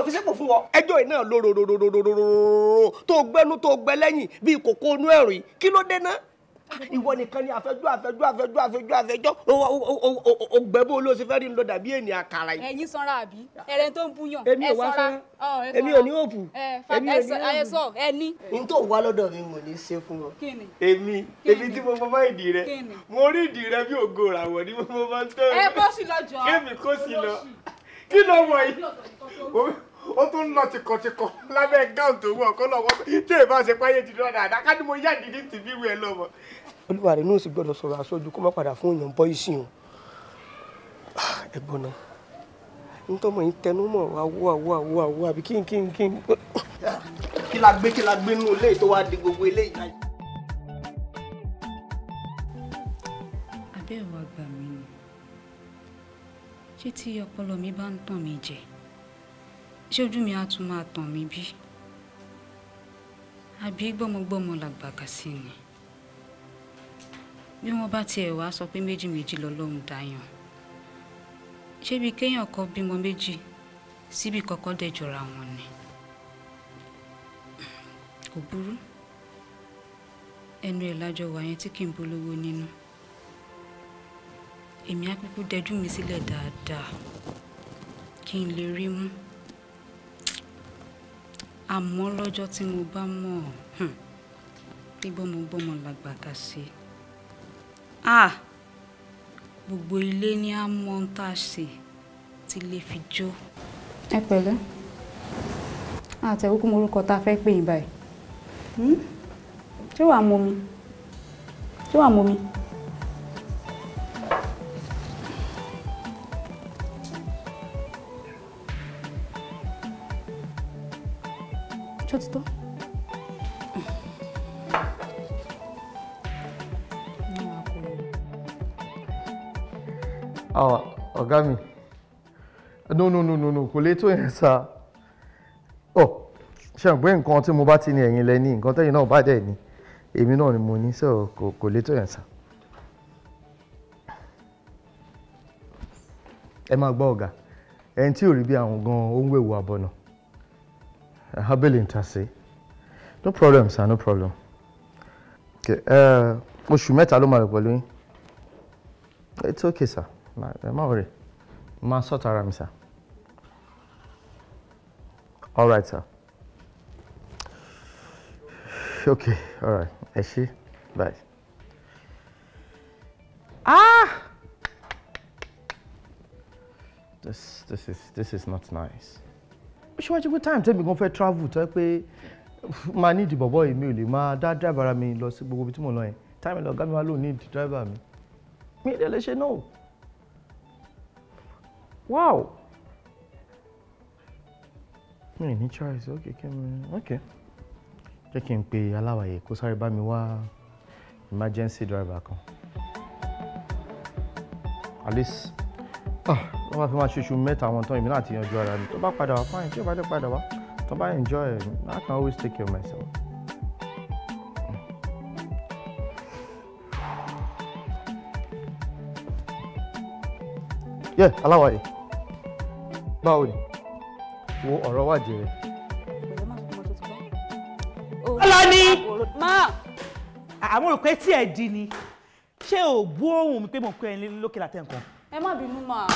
fi sépò fún wọn ẹjọ́ iná lóróróróróróró tó gbẹnu tó gbẹ lẹ́yìn bíi kòkó inú ẹ̀rìn kí ló dé náà. ìwọ nìkan ni àfẹjọ́ ògbẹ́bó ló ṣe fẹ́ rí ń lọ dàbí ènìyàn àkàrà yìí. ẹ̀yin sanra àbí ẹ̀rẹ̀ tó ń búyàn èmi ò wá fẹ́ èmi ò ní òòpù ẹ̀sọ́ ẹni. n tó wá lọ́dọ̀ mi mo ní í ṣe fún ọ. èmi tí mo mọ ìdí rẹ mo rí ìdí rẹ bí ògo ràwọ̀ ni mo máa ń tẹ́ ẹ bó sì lọ jọ kémi kó sì lọ kí ló wọ̀ yìí ó tún ń lọ tìkọ̀tìkọ̀ lábẹ́ gáùn tó wọ̀ kó lọ́wọ́ tí èèbá ṣe páyé ti dọ́dà àdáká ni mo yá ìdí tìbí wẹ̀ lọ́mọ. olúwa rẹ̀ náà sì gbọ́dọ̀ sọ̀rọ̀ àsọjú kó má padà fún èèyàn bọ́ ìsìn o. ẹ̀gbọ́n náà nítorí yìí tẹnu mọ́ àwọ̀ àbí kí n. kí la gbé nínú ilé tó wá di gbogbo ilé ìjà yìí. abẹ́ ìwà gbà mí ni ṣé tí ọpọlọ mi bá ń tàn mí jẹ ṣé ojú mi á tún máa tàn mí bí àbí gbọ́mọgbọ́mọ làgbà kà sí ni bí wọ́n bá tiẹ̀ wá sọ pé méjì lọ́lọ́run dáyàn ṣé bí kéèyàn kọ́ bímọ méjì síbi kọ́kọ́ dẹ̀ jọra wọn ni kò burú ẹnu ẹ̀ lájọ wà yẹn tí kì í bolówó nínú èmi á kúkú dẹjú mi sílẹ̀ dáadáa kí n lè rí mú àmọ́ lọ́jọ́ tí mo bá mọ̀ bí gbọ́mọgbọ́mọ làgbà kà sí gbogbo ilé ní á mọ ń tà sí tí lè fi jó. ẹ pẹ̀lẹ́ àtẹ̀wé kún orúkọ tá a fẹ́ pè yín báyìí ṣé wàá mọ mi ṣó ti tó. Ọ̀gá mi. No, kò lè tó yẹn sá. Ṣé àgbẹ̀ nǹkan tí mo bá ti ní ẹ̀yin lẹ́ni, nǹkan tẹ́yin náà bá dẹ̀ ní, èmi náà ni mo ní, so kò lè tó yẹn sá. Ẹ máa gbọ́ ọ̀gá, ẹni tí ò rí bí àwọn gan-an ó ń wéwu àbọ̀nà. Abẹ́lẹ̀ ń ta sí. No problem sir, no problem. Oṣù mẹ́ta ló máa rẹ̀ pẹ̀lú yín. It's okay sir, ẹ má worry. Ma sort ara mi sir. All right sir. Okay, all right. Ẹ ṣé, bye. This is not nice. Ṣé wá jẹ́ pé time tẹ́mi gan fẹ́ travel tó yẹ pé máa ní ìdìbò bọ́ èmi ò lè máa dá driver ara mi lọ sí gbogbo ibi tí mo lọ yẹn. Time lọ gámi wá ló ní ìdí driver mi. Mi ì dẹ̀ lè ṣe no. Wow. Mi ì ní choice. Okay. Jẹ́ kí n pe aláwàyè kó sáré bá mi wá emergency driver kan. At least wọ́n máa fi máa ṣoṣù mẹ́ta àwọn tán èmi náà ti yanjú ara mi. Tó bá padà wá fine, tí ó bá dé padà wá, tó bá enjoy it, I can always take care of myself. Yeah, aláwàyè. Báwo ni? Wo ọ̀rọ̀ wà jẹ́. Ọlọ́ni! Má! Àwọn olùkọ́ etí ẹ̀ di ni. Ṣé o gbọ́ ohùn mi pé mo pẹ́ ẹ lókè látẹ̀ nǹkan? Ẹ má bínú mà.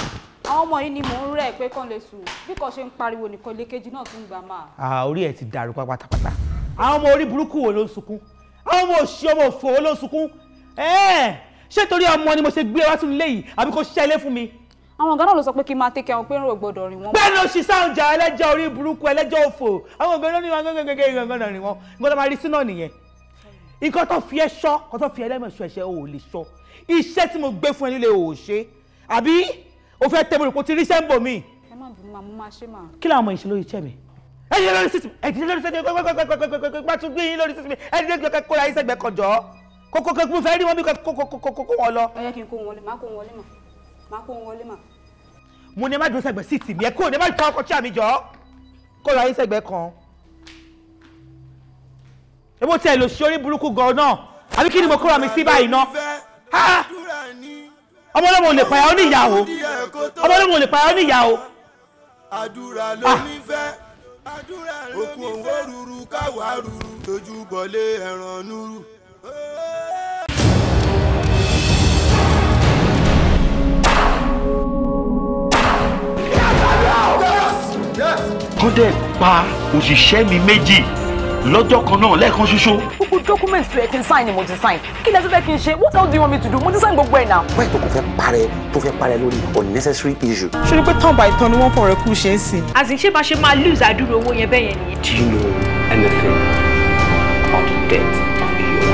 Àwọn ọmọ yìí ni mò ń rẹ̀ pé kán lè sùn. Bí kò ṣe ń pariwo nìkan ilé kejì náà tún gbà máa. Orí ẹ̀ ti dàrú pátápátá. Àwọn ọmọ orí burúkú wo ló ń sunkún? Àwọn ọmọ òṣì ọmọ òfò wo ló ń sunkún? Ṣé torí ọmọ ni mo ṣe gbé wá sínú ilé yìí àbí kò ṣiṣẹ́ ilé fún mi? Àwọn ọ̀gá náà ló sọ pé kí n máa tẹ́kẹ̀ àwọn pé ń rò gbọ́dọ̀ rìn wọ́n. Bẹ́ẹ̀ ni òṣìṣẹ́ ọjà ẹlẹ́jọ́ orí burúkú ẹlẹ́jọ́ òfò. Àwọn ọ̀gá náà ní wọn gẹ́gẹ́ rìn wọ́n. Nǹkan tó máa rí sí náà nìyẹn. Nǹkan tó fi ẹ́ ṣọ́, nǹkan tó fi ẹlẹ́mọ̀ṣọ́ ẹ̀ṣẹ̀ ò lè ṣọ́. Iṣẹ́ tí mo gbé fún ẹ nílé ò ṣe. Àbí o fẹ́ tẹ́ bọ̀rọ̀ kó ti ríṣẹ́ ń bò mí. Ẹ má bínú màá, mo máa ṣe mà. Kí làwọn ọmọ ìṣe lórí iṣẹ́ mi? Ẹ dìde lórí sísìn, ẹ dìde lórí sísìn, gbàgbàgbàgbàgbàgbà tún gbé yín lórí sísìn mi, ẹ dìde gbàgbà kó ra ìṣẹ́gbẹ́ kan jọ. Kókó mo fẹ́ rí wọn bí kókó wọn lọ. Ẹ yẹ kí n kó wọn wọlé, máa kó wọn wọlé mà. Máa kó wọn wọlé mà. Mo ní ẹ má dúró sẹ́gbẹ̀ síìtì mi, ẹ kúrò ní ẹ má tọ́ ọkọ̀ tí àmì jọ. Kó ra ìṣẹ́gbẹ́ kan. Ebo tí ẹ lò sí orí burúkú gan náà, àbí kí ni mo kóra mi sí báyìí ná? Ọmọ ọlọ́mọ ò lè pààyà ó ní ìyàwó. Ọmọ ọlọ́mọ ò lè pààyà ó ní ìyàwó. Àdúrà ló nífẹ̀ẹ́. Okun òwò ruru káwa ruru tójú bọ̀lé ẹran núrù. Wọ́n dẹ̀ pa òṣìṣẹ́ mi méjì lọ́jọ́ kan náà lẹ́ẹ̀kan ṣoṣo. Gbogbo documents tó yẹ kí n sign ni mo ti sign. Kí lẹ tún fẹ́ kí n ṣe? What else do you want me to do? Mo ti sign gbogbo ẹ̀ náà. Why tó fẹ́ parẹ́ lórí unnecessary issue? Ṣé ni pé tán by tán ni wọ́n fọ̀rọ̀ kú ṣe é sìn? Àti ṣé bá ṣe máa lose àdúrà owó yẹn bẹ́ẹ̀ yẹn nìyẹn. Do you know anything about the death of Iyo?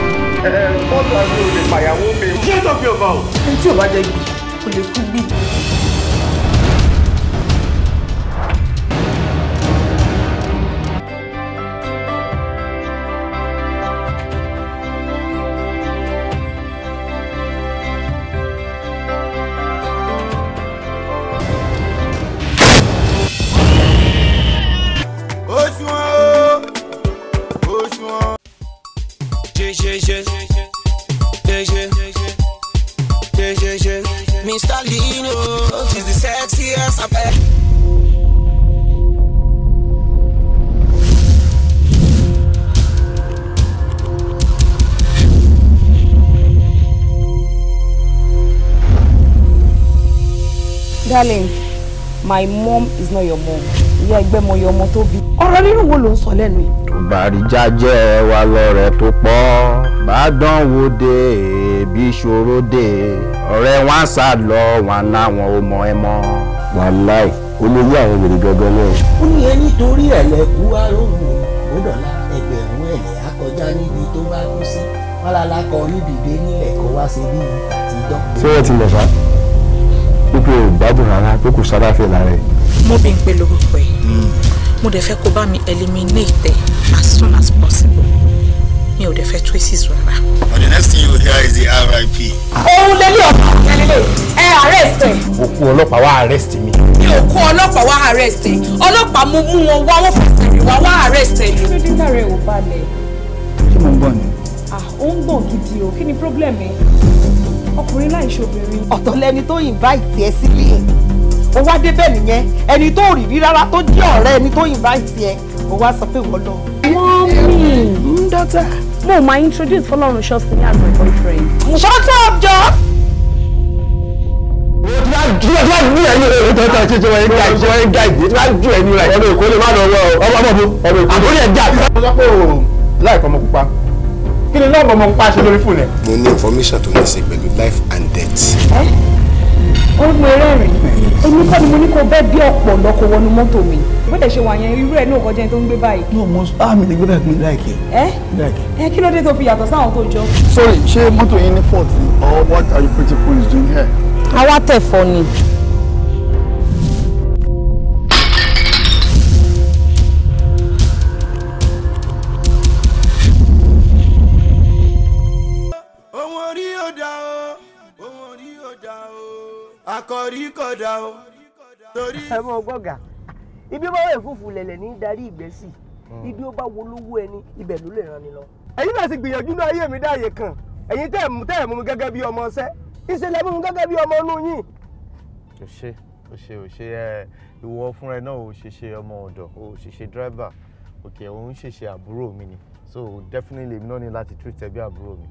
Mọ́tò àti olè pàyàwó mi. Kí ló fi ọba o? Ẹni tí ò bá jẹ gbì, kò lè kú gbì. Mr. Lino, she's the sexiest I've ever. Darling, my mom is not your mom. Ìyá ẹgbẹ́ mọ your ọmọ tó bí. Ọ̀rọ̀ nínú wo ló ń sọ lẹ́nu yìí? Tó bá rí jájẹ́ wa lọ́rẹ̀ tó pọ̀, bá dánwò dé bí ìṣòro dé, ọ̀rẹ́ wọn sá lọ wọn láwọn ò mọ ẹ mọ́. Wàláì, olóyè àwọn wèrè gangan náà. Ó ní ẹ nítorí ẹ̀lẹ́kú aróhùn òdòlá ẹgbẹ̀rún ẹ̀lẹ́ akọjá níbi tó bá kú sí. Wọ́n lálá kọ níbìdé nílẹ̀ kó wá sí bí àtijọ́. Ṣé wọ́n ti mọ̀ sá? Pípé ò gbádùn rárá pé kò sára fẹ́ lára ẹ̀. Mo bí n pé lórúkọ ẹ̀. Mo dẹ̀ fẹ́ kó bá mi eliminate as soon as possible. Mi ò dẹ̀ fẹ́ traces rárá. But the next thing you will hear is the RIP. Òun lélẹ̀ ọ̀pá lélẹ̀ arrest ẹ̀. Òkú ọlọ́pàá wá arrest mi. Òkú ọlọ́pàá wá arrest ẹ̀. Ọlọ́pàá mú wọn wá wọ́n fẹsẹ̀ rẹ̀ wá arrest ẹ̀. Kí ló dé tààrẹ ò balẹ̀? Ṣé mo ń gbọ́ ni? Ó ń gbọ̀n gidi o, kí ni problem ẹ̀? Ọkùnrin láì ṣobìnrin. Ọ̀tọ̀ lẹni tó invite ẹ sílé ẹ̀. Ó wá débẹ̀ nìyẹn, ẹni tó rí rí rárá tó jẹ́ ọ̀rẹ́ ẹni tó invite ẹ. Ó wá sọ pé wọ́n lọ. Mọ́mí, dọ́tà, mo máa introduce Fọlọ́run ṣọ́ọ̀ṣì ní as my boyfriend. Shut up, Jọ! Kí ni lọ́ọ̀bù ọmọ pupa ṣe lórí fóònù ẹ̀? Mo ní information tó ní ṣe pẹ̀lú life and death. Ó ń gbé rẹ́rìn. Èmi kọ́ ni mo ní kó bẹ́ẹ̀ bí ọ̀pọ̀ lọ́kọ̀ wọnú mọ́tò mi. Bóde ṣe wà yẹn irú ẹ̀ náà kọjá ẹni tó ń gbé báyìí. Ní ọmọ mi lè gbé bẹ́ẹ̀ mi láìkẹ́. Kí ló dé tó fi yàtọ̀ sáwọn tó jọ? Sorry, ṣé mọ́tò yín ní fault ni or what are you pretty police doing here? Àwa tẹ̀fọ́ ni. Akọ̀rí kọ̀dà o. Ẹ mọ gbọ́gà ibi bá wẹ̀ fúfú lẹ̀lẹ̀ ní darí ìgbésí ibi ó bá wo lówó ẹni ibẹ̀ ló lè ràn ni lọ. Ẹ̀yin náà ti gbìyànjú ní ayé mi dáàyè kan ẹ̀yin tẹ́ ẹ̀ mú mi gẹ́gẹ́ bí ọmọ ọsẹ́ ìṣẹ̀lẹ̀ mú mi gẹ́gẹ́ bí ọmọ inú yín. ó ṣe ìwọ fúnra ẹ náà ò ṣe ọmọ ọ̀dọ̀ ò ṣe driver òkè òun ṣe àbúrò mi ni so definitely èmi náà ní láti treat ẹ bí àbúrò mi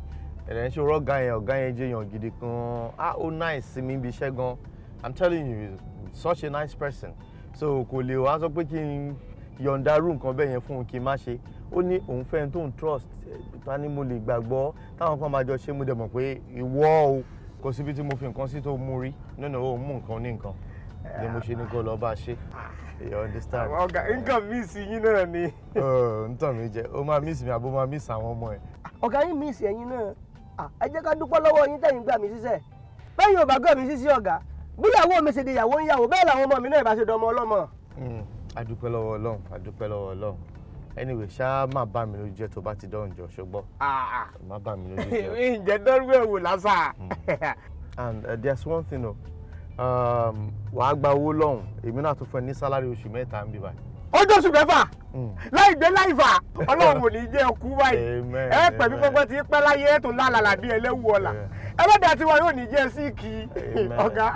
ẹ̀rẹ̀ ń ṣe ọ̀gá yẹn jẹ́yàn gidi gan ó nice sí mi bí iṣẹ́ gan I'm telling you he's such a nice person so kò lè wá sọ pé kí n yọ̀ǹda irú nǹkan bẹ́ẹ̀ yẹn fún un kí n má ṣe ó ní òun fẹ́ tó ń trust ta ni mo lè gbàgbọ́ táwọn kan máa jọ ṣe mú dẹ̀ mọ̀ pé ìwọ o kò síbi tí mo fi nǹkan sí tó mú rí nínú ó mú nǹkan ní nǹkan ni mo ṣe ní kó lọ bá ṣe you understand. ọ̀gá nǹkan míìsì yín náà ni. ń tàn mí jẹ ó máa míìsì mi àbó máa míìsì àwọn ọmọ ẹ. ọ̀gá yín míìsì ẹ̀yin náà ẹ jẹ́ ká dúpọ́ lọ́wọ́ yín tẹ̀yin gbà mí síṣẹ́ bẹ́ẹ̀ yóò bá gbà mí síṣẹ́ ọ̀gá bíyàwó mi ṣe di ìyàwó ń yàwó bẹ́ẹ̀ làwọn ọmọ mi náà ìbá ṣe dọmọ ọlọ́mọ. adúpẹ́ lọ́wọ́ Ọlọ́run anyway ṣá má bà mí lójú jẹ́ tó bá ti dán ìjọ ṣùgbọ́n má bà mí lójú jẹ́. ǹjẹ́ dọ́rú ẹ̀ wò lásà. and there's one thing o wàá gba owó lọ́hùn èmi náà tún fún ẹ ní sálárì oṣù mẹ́ta ń bí báyìí. ó dóṣù mẹ́fà láì gbé láì fà Ọlọ́run ò ní jẹ́ ọkú báyìí ẹ pẹ̀lú pẹ́pẹ́ tí pẹ́ láyé ẹ̀ tó lálàlà bí ẹlẹ́wù ọ̀la ẹlẹ́dàá tí wọn yóò ní jẹ́ síìkì ọ̀gá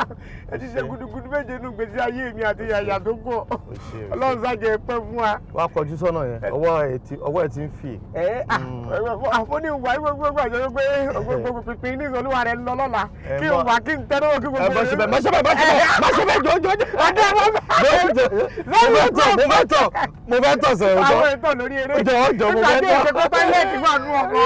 ẹ ti ṣe gudugudu méje nínú gbèsè ayé mi àti yàyà tó pọ̀ Ọlọ́run ṣàjẹ́ pẹ́ fún wa. wàá kọjú sọ́nà yẹn ọwọ́ ẹ ti ń fi. mo ní ìwà gbogbo àjọ pé gbogbo pínpín ní ìsọlúwa rẹ lọ lọ́la kí n wà kí n tẹ́ lọ́wọ́ kí gbogbo rẹ. má ṣe bẹ́ẹ̀ jọjọ. mo fẹ́ tọ̀ sọ̀rọ̀ àwọn ètò lórí eré jọ mo fẹ́ tọ̀. nígbà tí èsè kọ́tà ilé ìwà nù ọkọ.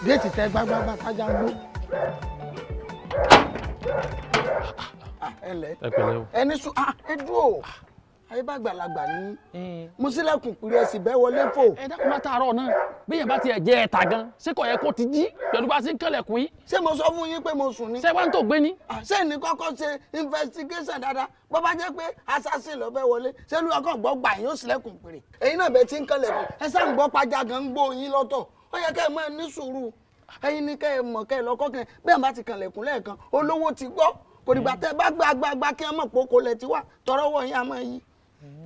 déètì tẹ gbágbágbá kájà ń gbó. ẹni sùn ẹ dúró ayé bá gbàlagbà ní mùsílẹ̀kùn péré ẹ sì bẹ́ wọlé fò. ẹ dákun máa tààrọ̀ náà bí yẹn bá tiẹ̀ jẹ́ ẹ̀ta gan ṣé kò yẹ kó ti jí pẹ̀lú bá ṣe ń kẹlẹ̀kùn yìí. ṣé mo sọ fún yín pé mo sùn ni. ṣé wàá ń tó gbé ni. ṣé ní kọ́kọ́ ṣe investigation dáadáa bó bá jẹ́ pé assassin ló fẹ́ wọlé ṣé ló ọkọ̀ gbọ́ gbà yín ó sílẹ̀kùn péré. èyí náà bẹ ti ń kẹlẹ̀kùn ẹ sáà ń gbọ́ pàjá gan ń gbó yín lọ́tọ̀ ó yẹ kẹ́ ẹ máa ní sùúrù ẹ̀yin ní kẹ́ ẹ mọ̀ kẹ́ ẹ lọ́kọ́ kẹ́ bẹ́ẹ̀ bá ti kànlẹ̀kùn lẹ́ẹ̀kan olówó ti gbọ́ kò dìgbà tẹ́ bá gbàgbàgbà kí ẹ mọ̀ pé okòó lẹ ti wà tọrọwọ́ yín á máa yí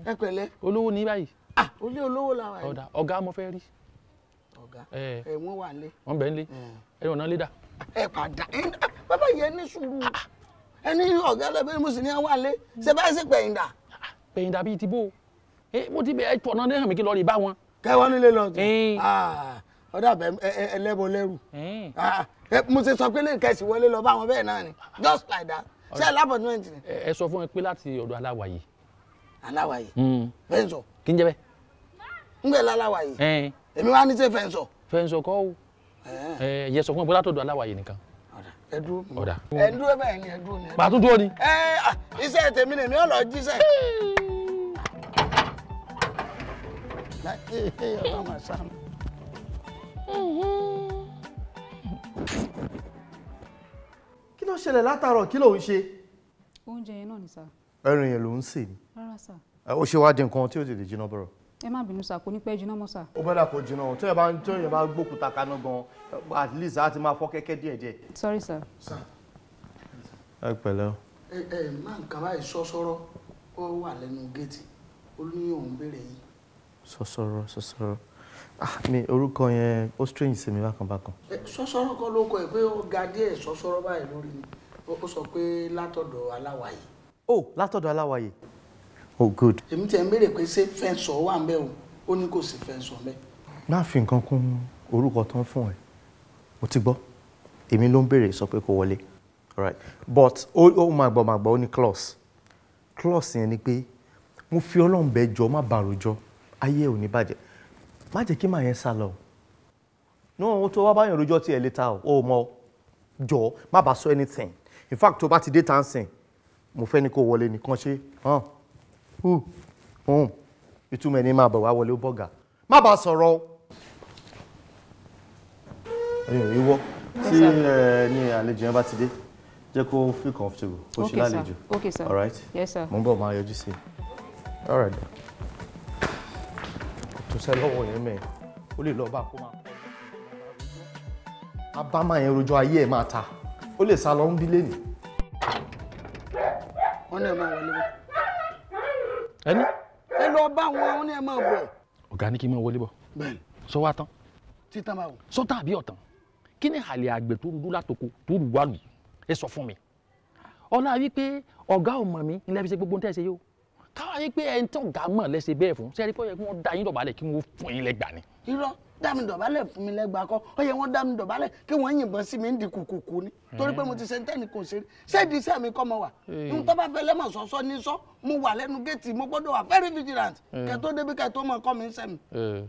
ẹ pẹ̀lẹ́. olówó ní báyìí. olé olówó la wà yìí. ọ̀gá mo fẹ́ rí. ọ̀gá wọ́n wà nílé. wọ́n bẹ̀ ń lé ẹ ọ̀nà lé dà. ẹ padà bàbá yẹn ní sùúrù ẹni ọ̀gá lẹ́bẹ̀ẹ́ mo sì ní wà lé ṣe báyìí sí pẹ̀yìndà. pẹ̀yìndà bíi ti bó mo ti bẹ tọ̀nà ní hàmì kí lọ́ọ́ rí bá wọn. kẹwọn nílé lọ ọ̀dà bẹ ẹlẹ́bọ lẹ́rù mo ti sọ pé lè kẹ́sì wọlé lọ bá wọn bẹ́ẹ̀ náà ni just like that ṣé alábọ̀dúnmẹ̀ntì ni. ẹ sọ fún ẹ pé láti ọ̀dọ̀ aláwa yìí. aláwàyè fẹ́ǹsọ̀. kí n jẹ́ bẹ́ẹ̀. ń gbẹ̀ láláwàyè. èmi wá ní ṣe fẹ́ǹsọ̀. fẹ́ǹsọ̀ kọ́ o yẹ sọ fún mi bọ́lá tó dùn aláwàyè nìkan. ẹ dúró ọ̀dà. ẹ dúró bẹ́ẹ̀ ni ẹ dúró ni. màá tún dúró ni. iṣẹ́ tèmi lèmi ò lọ jíṣẹ́. kí ló ṣẹlẹ̀ látàárọ̀ kí ló ń ṣe. oúnjẹ yẹn náà ni sà. ẹran yẹn ló ń sè ni. rárá sà. ó ṣe wá di nǹkan tí ó ti lè jiná bọ̀rọ̀. ẹ má bínú sà kò ní pẹ́ jiná mọ́ sà. ó bẹ́ẹ̀ dà kó jiná o tó yẹ bá gbókúta kaná gan at least á ti máa fọ́ kẹ́kẹ́ díẹ̀díẹ̀. sorry sir. ẹ pẹ̀lẹ́ o. máa ń kàn báyìí sọ́sọ́rọ́ ó wà lẹ́nu géètì ó ní òun béèrè yìí. sọ́sọ́rọ́ mi orúkọ yẹn ó strange sí mi bákan bákan. sọ́sọ́rọ́ kọ́ ló kọ ẹ̀ pé ó ga díẹ̀ sọ́sọ́rọ́ báyìí lórí ni ó sọ pé látọ̀dọ̀ aláwàyè. látọ̀dọ̀ aláwàyè. Good. èmi tiẹ̀ ń béèrè pé ṣé fẹ́ǹsọ̀ wà ń bẹ̀ o ó ní kò sí fẹ́ǹsọ̀ mẹ́. má fi nǹkan kún orúkọ tán fún ẹ mo ti gbọ́ èmi ló ń béèrè sọ pé kó wọlé right but ó máa gbọ́ ó ní clause yẹn ni pé mo fi ọlọ́run bẹ́ẹ̀ jọ má bàròjọ ayé ò ní bàjẹ́ má jẹ́ kí màá yẹn sá lọ no tó wá báyọ̀ rojọ́ tí ẹ lè ta ó mọ jọ má bàa sọ anything in fact tó bá ti dé tansin mo fẹ́ ní kó wọlé nìkan ṣe ìtumọ̀ ẹni máa bọ̀ wá wọlé bọ́gà má bàa sọ̀rọ̀ ìwọ tí ní àlejò yẹn bá ti dé jẹ́ kó feel comfortable kó ṣe lálejò okay sir all right yes sir mo ń bọ̀ máa yọjú sí i all right tó sẹ́ lọ́wọ́ yẹn mẹ́ẹ̀ ó lè lọ bá kó máa abámá yẹn rojọ́ ayé ẹ̀ máa ta ó lè sá lọ ń bí lẹ́nu. wọ́n ní ẹ máa wọlé bọ̀. ẹni. ẹ lọ bá wọn wọ́n ní ẹ máa bọ̀. ọ̀gá ní kí n máa wọlé bọ̀. bẹ́ẹ̀ni. sọ wá tán. títàn báwo. sọ́tàn àbí ọ̀tàn kí ni àlè àgbẹ̀ tó dúdú látoko tó rù wálù ẹ sọ fún mi. ọ̀la wípé ọ̀gá ò mọ̀ mí ilé fi ṣe gbogbo tẹ́ ẹ ṣe yóò káwá yín pé ẹni tó ọ̀gá mọ̀ lẹ́sẹ̀ bẹ́ẹ̀ fún sẹ́ẹ̀rí pé wọ́n dá yín dọ̀bálẹ̀ kí wọ́n fún yín lẹ́gbàá ni. irọ́ dá mi dọ̀bálẹ̀ fún mi lẹ́gbàá kọ́ ó yẹ wọ́n dá mi dọ̀bálẹ̀ kí wọ́n yìnbọn sí mi ń di kùkùkù ni torí pé mo ti ṣe tẹ́nì kò ṣe ṣéèdì iṣẹ́ mi kọ́ mọ wà n tó bá fẹ́ lẹ́mọ̀ sọ́sọ́ ní sọ́ mo wà lẹ́nu géètì mo gbọ́dọ̀ wà very vigilant kẹ́ tó débi kẹ́ tó mọ̀ kọ́ mi ń sẹ́mi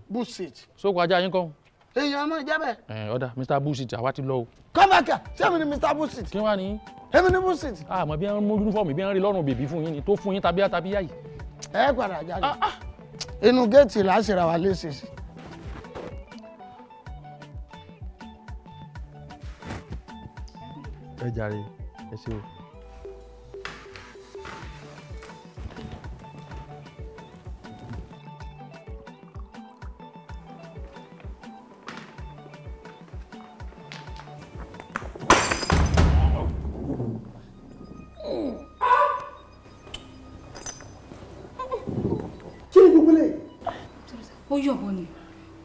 bullshit. sóko ajá yín kọ́. èèyàn ọmọ ìjẹ́ bẹ́ẹ̀. ọ̀dà Mr. Bullshit àwa ti lọ o. kọ́mọ̀kà sẹ́mi ni Mr. Bullshit. kí wàá ní. èmi ni Bullshit. àmọ́ bí wọ́n mú uniform bí wọ́n rí lọ́rùn bèbí fún yín ni tó fún yín tabíyá yìí. ẹ padà jáde inú géètì là á ṣe ra wa léṣe sí. ẹ jàre ẹ ṣe o.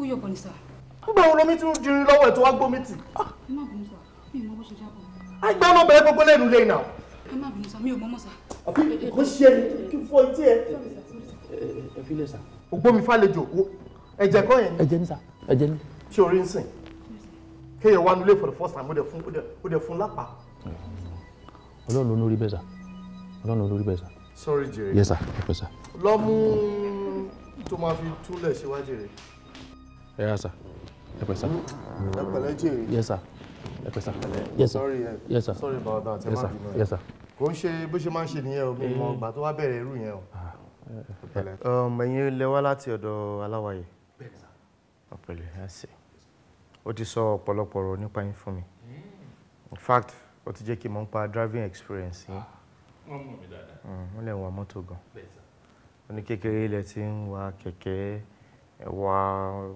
ó yọ̀bọ̀ ni sà. nígbà wo lomi tí ń dirin lọ́wọ́ ẹ̀ tó wá gbómi tì. ẹ má bínú sà mi ò mọ bó ṣe jábọ̀. àgbẹ̀ ọmọ bẹ̀rẹ̀ gbogbo lẹ́nu lẹ́yìn náà. ẹ má bínú sà mi ò mọ mọ́ sà. àbí kò ṣe é kí fọ etí ẹ. ẹ fi lè sà. ògbómi fàlejò ẹ̀jẹ̀ kọ́ yẹn. ẹ̀jẹ̀ ní sà ẹ̀jẹ̀ ní. ṣé orí ń sìn kéèyàn wá nulẹ̀ for the first time ó dẹ̀ fún lápá. ọlọ́run ló rí bẹ́ẹ̀ sà ọlọ́run ló rí bẹ́ẹ̀ sà. sorry Jerry. yes sir ẹ pẹ́ sà. lọ mú tó máa fi túlẹ̀ síwájú rẹ̀. ẹ yà sà ẹ pẹ́ sà. ẹ pẹ̀lẹ́ Jerry. yes sir ẹ pẹ́ sà. yes sir yes sir sorry about that. yes sir yes sir. kò ń ṣe bó ṣe máa ń ṣe nìyẹn o mi mọ ìgbà tó wá bẹ̀rẹ̀ irú yẹn o. ẹ̀yin lẹ wá láti ọ̀dọ̀ aláwàyè. ọ̀pẹ̀lẹ̀ ẹ̀ ṣe ó ti sọ ọ̀pọ̀lọpọ̀ ọ̀rọ̀ nípa yín fún mi in fact ó ti jẹ́ kí n mọ̀ nípa driving experience yín. wọ́n mọ̀ mí dáadáa. wọ́n lè wa mọ́tò gan. ní kékeré ilẹ̀ tí ń wa kẹ̀kẹ́ wa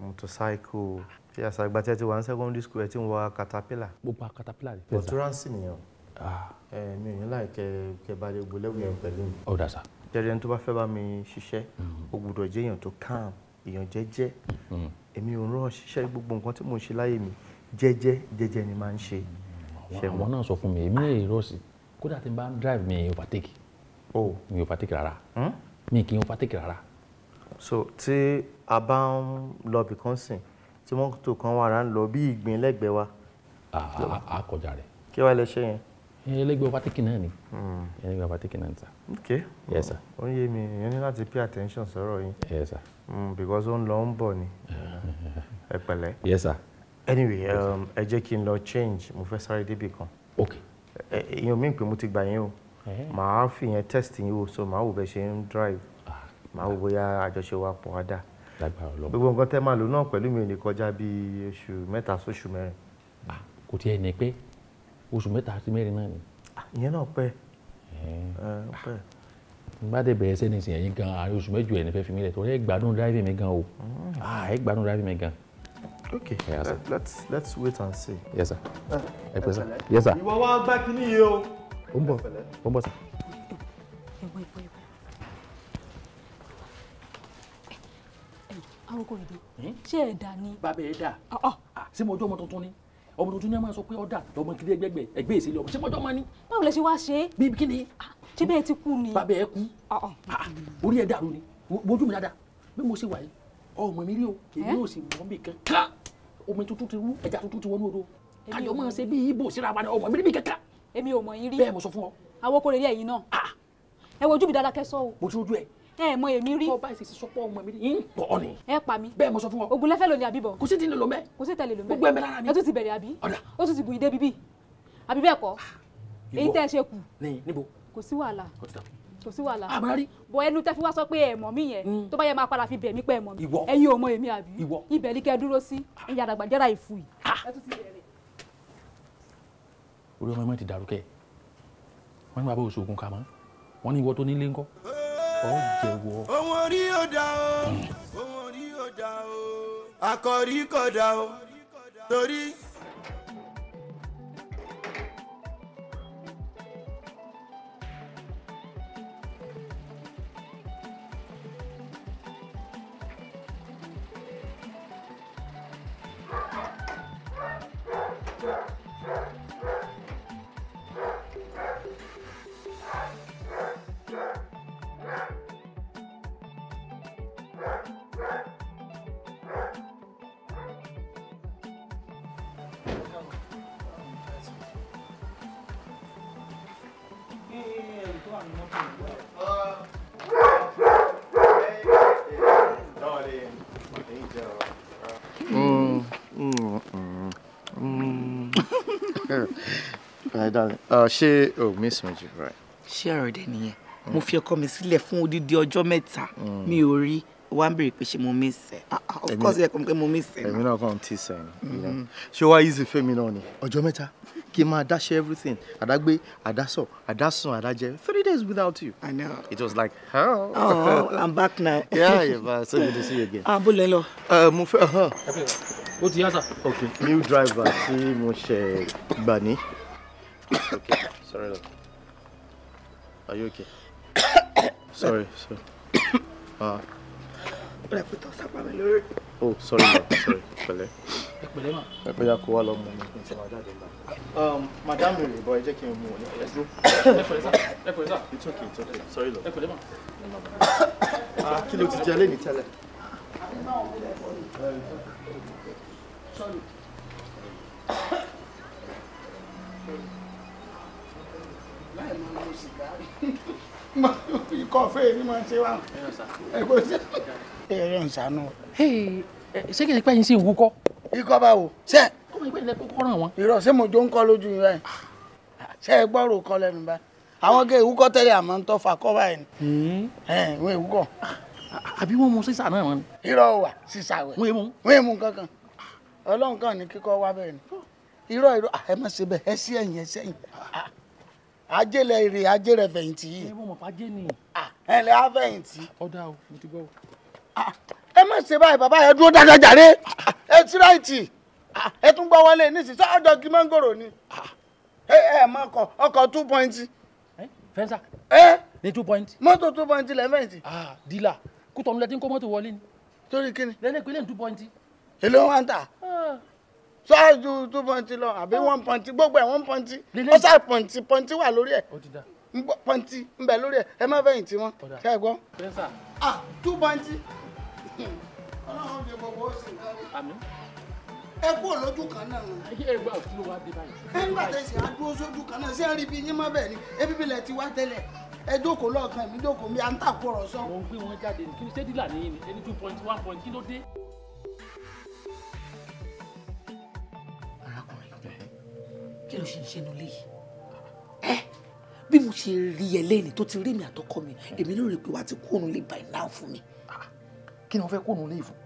motorcycle tí àṣàgbà tí ẹ ti wà ní secondary school ẹ ti ń wa caterpillar. gbogbo caterpillar rẹ. bọ̀túránsì nìyẹn o mi ò ní láì kẹ bá lè gbólẹ́wò yẹn pẹ̀lú mi. ó dà sá. jẹ́rìí ẹni tó bá fẹ́ bá mi ṣiṣẹ́ ó gbọ́dọ̀ jẹ́ èèyàn tó calm èèyàn jẹ́jẹ́ èmi ò rán ṣiṣẹ́ gbogbo nǹkan tí mò ń ṣe láyé mi jẹ́jẹ́ ni máa ń ṣe. àwọn náà sọ fún mi èmi lè rọ sí kódà tí n bá ń drive mi overtake mi overtake rárá mi kì í overtake rárá. so tí a bá ń lọ bì kan sìn tí mọ́tò kan wà rà ń lọ bí ìgbín lẹ́gbẹ̀ẹ́ wa. a kọjá rẹ̀. kí wàá lè ṣe yẹn ẹlẹgbẹ́ overtaking náà ni ẹlẹgbẹ́ overtaking náà ni sir. Okay. Yes sir. ó yé mi èèyàn ní láti pay attention sọ̀rọ̀ yín. Yes sir. Because ó ń lọ ń bọ̀ ni ẹ pẹ̀lẹ́. Yes sir. Anyway ẹ jẹ́ kí n lọ change mo fẹ́ sáré débì kan. Okay. èèyàn mi pé mo ti gbà yín o màá fi yẹn test yín o so màá wò bẹ́ẹ̀ ṣe ń drive màá wò bóyá àjọṣe wa pọ̀ wá dà. gbogbo nǹkan tẹ́ máa lò náà pẹ̀lú mi ò ní kọjá bíi oṣù 3 sóṣù 4. kò tiẹ̀ ní pé oṣù 3 sí 4 náà ni. ìyẹn náà pẹ́. pẹ́. n bá dé bẹ̀rẹ̀ sẹ́ni sìn ẹ̀yìn gan àárín oṣù 8 ẹ̀ ní fẹ́ fi mí lẹ̀ torí ẹ̀ gbádùn driving mi gan o ẹ̀ gbádùn driving mi gan. Okay, let's wait and see. Yes sir. Ẹ pẹ́ sir. Yes sir. Ìwọ wá gbá kíní yìí o. Ó ń bọ̀ sir. Àwọn kò rí ṣé ẹ̀ dà ní. Bàbá ẹ̀ dà. Ṣé mo jọ́ ọmọ tuntun ni? Ọmọ tuntun ni a máa sọ pé ọ̀dà lọ́mọ kiri ẹgbẹ́ ìsílẹ̀ ọmọ. Ṣé mo jọ́ ọmọ ni? Báwo lẹ ṣe wá ṣe é? Bí kí ni? Ṣé bẹ́ẹ̀ ti kú ni? Bàbá ẹ̀ kú. Orí ẹ̀ dàrú ni. Wojú mi dáadáa. Bí mo ṣe wà yìí, ọmọ mi rí o. Èmi ò sì mọ̀ bí kankan. Omi tuntun ti rú, ẹja tuntun ti wọnú odò. Kájọ máa ṣe bí ibo síra wa ni ọmọ mi rí bí kankan. Èmi ò mọ̀ yín rí. Bẹ́ẹ̀ mo sọ fún ọ. Àwọn kò lè rí ẹ̀yin náà. Ẹ wojú mi dáadáa kẹ́sọ́ o. Mo ti rojú ẹ̀. Ẹ mọ èmi rí. Ọba ìṣèṣì sọpọ̀ ọmọ mi rí. Ń pọ̀ ni. Ẹ pa mi. Bẹ́ẹ̀ mo sọ fún ọ. Ogun lẹ́fẹ̀ẹ́ lò ní àbíbọ̀. Kò sí ti ń lò mẹ́. Kò sí tẹ̀lé lò mẹ́. Gbogbo ẹ̀mẹ́ lára mi. Ẹ tún ti bẹ̀rẹ̀ àbí? Ọ̀dà. Ó tún ti gùn ìdé bíbí. Àbí bẹ́ẹ̀ kọ́? Èyí tẹ́ ẹ ṣe kù. Níbo? Kò sí wàhálà. Kò sí wàhálà. Àmàrí. Bọ̀ ẹnu tẹ́ fi wá sọ pé ẹ mọ̀ mí yẹn. Tó bá yẹ máa padà fi bẹ̀ mí pé ẹ mọ̀ mí. Ìwọ. Ẹ̀yin ò mọ èmi àbí? Ìwọ. Ibẹ̀ ní kẹ́ dúró sí. Ìyá àdàgbà jẹ́ra ìfù yìí. Ẹ tún ti bẹ̀rẹ̀. Orí ọmọ ẹ̀mọ́ ti dàrú kẹ́. Wọ́n ní bàbá òṣogùn kà mọ́. Wọ́n ní ìwọ tó nílé ńkọ́. Ọ̀ jẹ̀wọ́. Ohun orí ò dá o. Ohun orí ò dá o. Àkọ́rí kò dá o. Torí. Ṣé o miss me jù right? Ṣé ọ̀rọ̀ dẹ̀ nìyẹn? Mo fi ọkọ mi sílẹ̀ fún odidi ọjọ́ 3 mi ò rí wá ń béèrè pé ṣé mo miss ẹ. Of course ẹ kàn pé mo miss ẹ. Èmi náà kàn tí sẹ́yìn. Ṣé wá easy fẹ́mi náà ni? Ọjọ́ 3 kí n máa dáṣẹ́ everything. Àdágbé, àdásọ̀, àdásùn, àdájẹ. 3 days without you. I know. It was like how? Oh, I'm back now. Yeah, you're back. So good to see you again. Bó lẹ lọ. Mo fẹ́. Ó ti yá sà. Okay, new driver tí mo ṣe gbà ní. Okay, sorry love. Are you okay? Sorry. Ó dà pé tó sápá mi lórí. Oh, sorry love. Sorry. Pẹ̀lẹ́. Pẹ̀lẹ́ mà. Ẹ pé ya kó wá lọ mọ ní kí n ti máa jáde ńlá. Madam rè bọ́ ẹ jẹ́ kí n mú ọ ní ẹ dúró. Ẹ pẹ̀lẹ́ sà. It's okay. Sorry love. Ẹ pẹ̀lẹ́ mà. Kí ló ti jẹ lẹ́ni tẹ́lẹ̀? Ikọ̀ fẹ́ mi máa ń ṣe wá. Ẹ̀kọ́ sí. Ẹ̀rọ ń ṣàánú. Ṣé kí ni pẹ́yìn sí ìwúkọ́? Ikọ̀ bá wò. Ṣé. Ọmọ ìpínlẹ̀ lẹ́kọ̀ọ́ kọ́ràn wọn. Irọ́ ṣé mo jó ń kọ́ lójú yín báyìí? Ṣé ẹ gbọ́rò kọ́ lẹ́nu báyìí? Àwọn gé ìwúkọ́ tẹ́lẹ̀ àmọ́ ń tọ́ fa kọ́ báyìí ni. Wọ́n ìwúkọ́. Àbí wọ́n mu sísà náà wọn ni. Irọ́ wà sísà wẹ̀. Wọ́n èmu kankan. Ọlọ́run kan ní kíkọ́ wá bẹ́ẹ̀ ni. Irọ́ ẹ má ṣe bẹ́ẹ̀ ẹ sí ẹ̀yìn ẹ sẹ́yìn. Ajẹ́lẹ̀ èrè ajẹ́rẹ̀ fẹ̀yìntì yìí. Ẹ mọ̀ fàájẹ́ ni. Ẹ lẹ́ á fẹ̀yìntì. Ọ̀dà o, mo ti gbọ́ o. Ẹ má ṣe báyìí bàbá yẹn dúró dáadáa jàre. Ẹ ti ráìtì. Ẹ tún gbọ́ wọlé nísìsiyìí sọ́jọ́ kí mángòrò ni. Ẹ mọ ọkọ̀ 2 point. Fẹ́nsà. Ní 2 point. Mọ́tò 2 point lẹ́ fẹ̀yìntì. Dílà Kútọ̀nù lẹ́tí ń kó mọ́tò wọlé ni. Torí kíni? Lẹ́lẹ́ pé lẹ́yìn 2 point. Èló wá ń tà. Ṣáájú 2 point lọ àbí 1 point gbogbo ẹ̀ 1 point. Ó ṣáà point wà lórí ẹ̀. Point ń bẹ lórí ẹ̀ ẹ má fẹ̀yìntì wọn. Ṣé ẹ gbọ́? 2 point. Ọlọ́run jẹ gbogbo ó sì ń kárí. ẹ kú lójú kan náà. ayé ẹgbẹ́ òkú ló wá dé báyìí. nígbà tẹ̀sí àdúró sójú kan náà ṣé ń rí bí yín mọ́ bẹ́ẹ̀ ni ebi bílẹ̀ ti wá tẹ́lẹ̀ ẹ jókòó lọ́ọ̀kan mi jókòó mi à ń tàkùrọ̀ sọ. mo ń gbé wọn jáde ní kí ni ṣé dílà ní ẹni 2.1 kí ló dé. kí ló ṣe ń ṣẹnu léyìí bí mo ṣe rí ẹ lẹ́ni tó ti rí mi àtọkọ mi èmi ló rí i pé wàá ti kóònù lè by now fún mi. kí ni wọ́n fẹ́ kóònù lè fún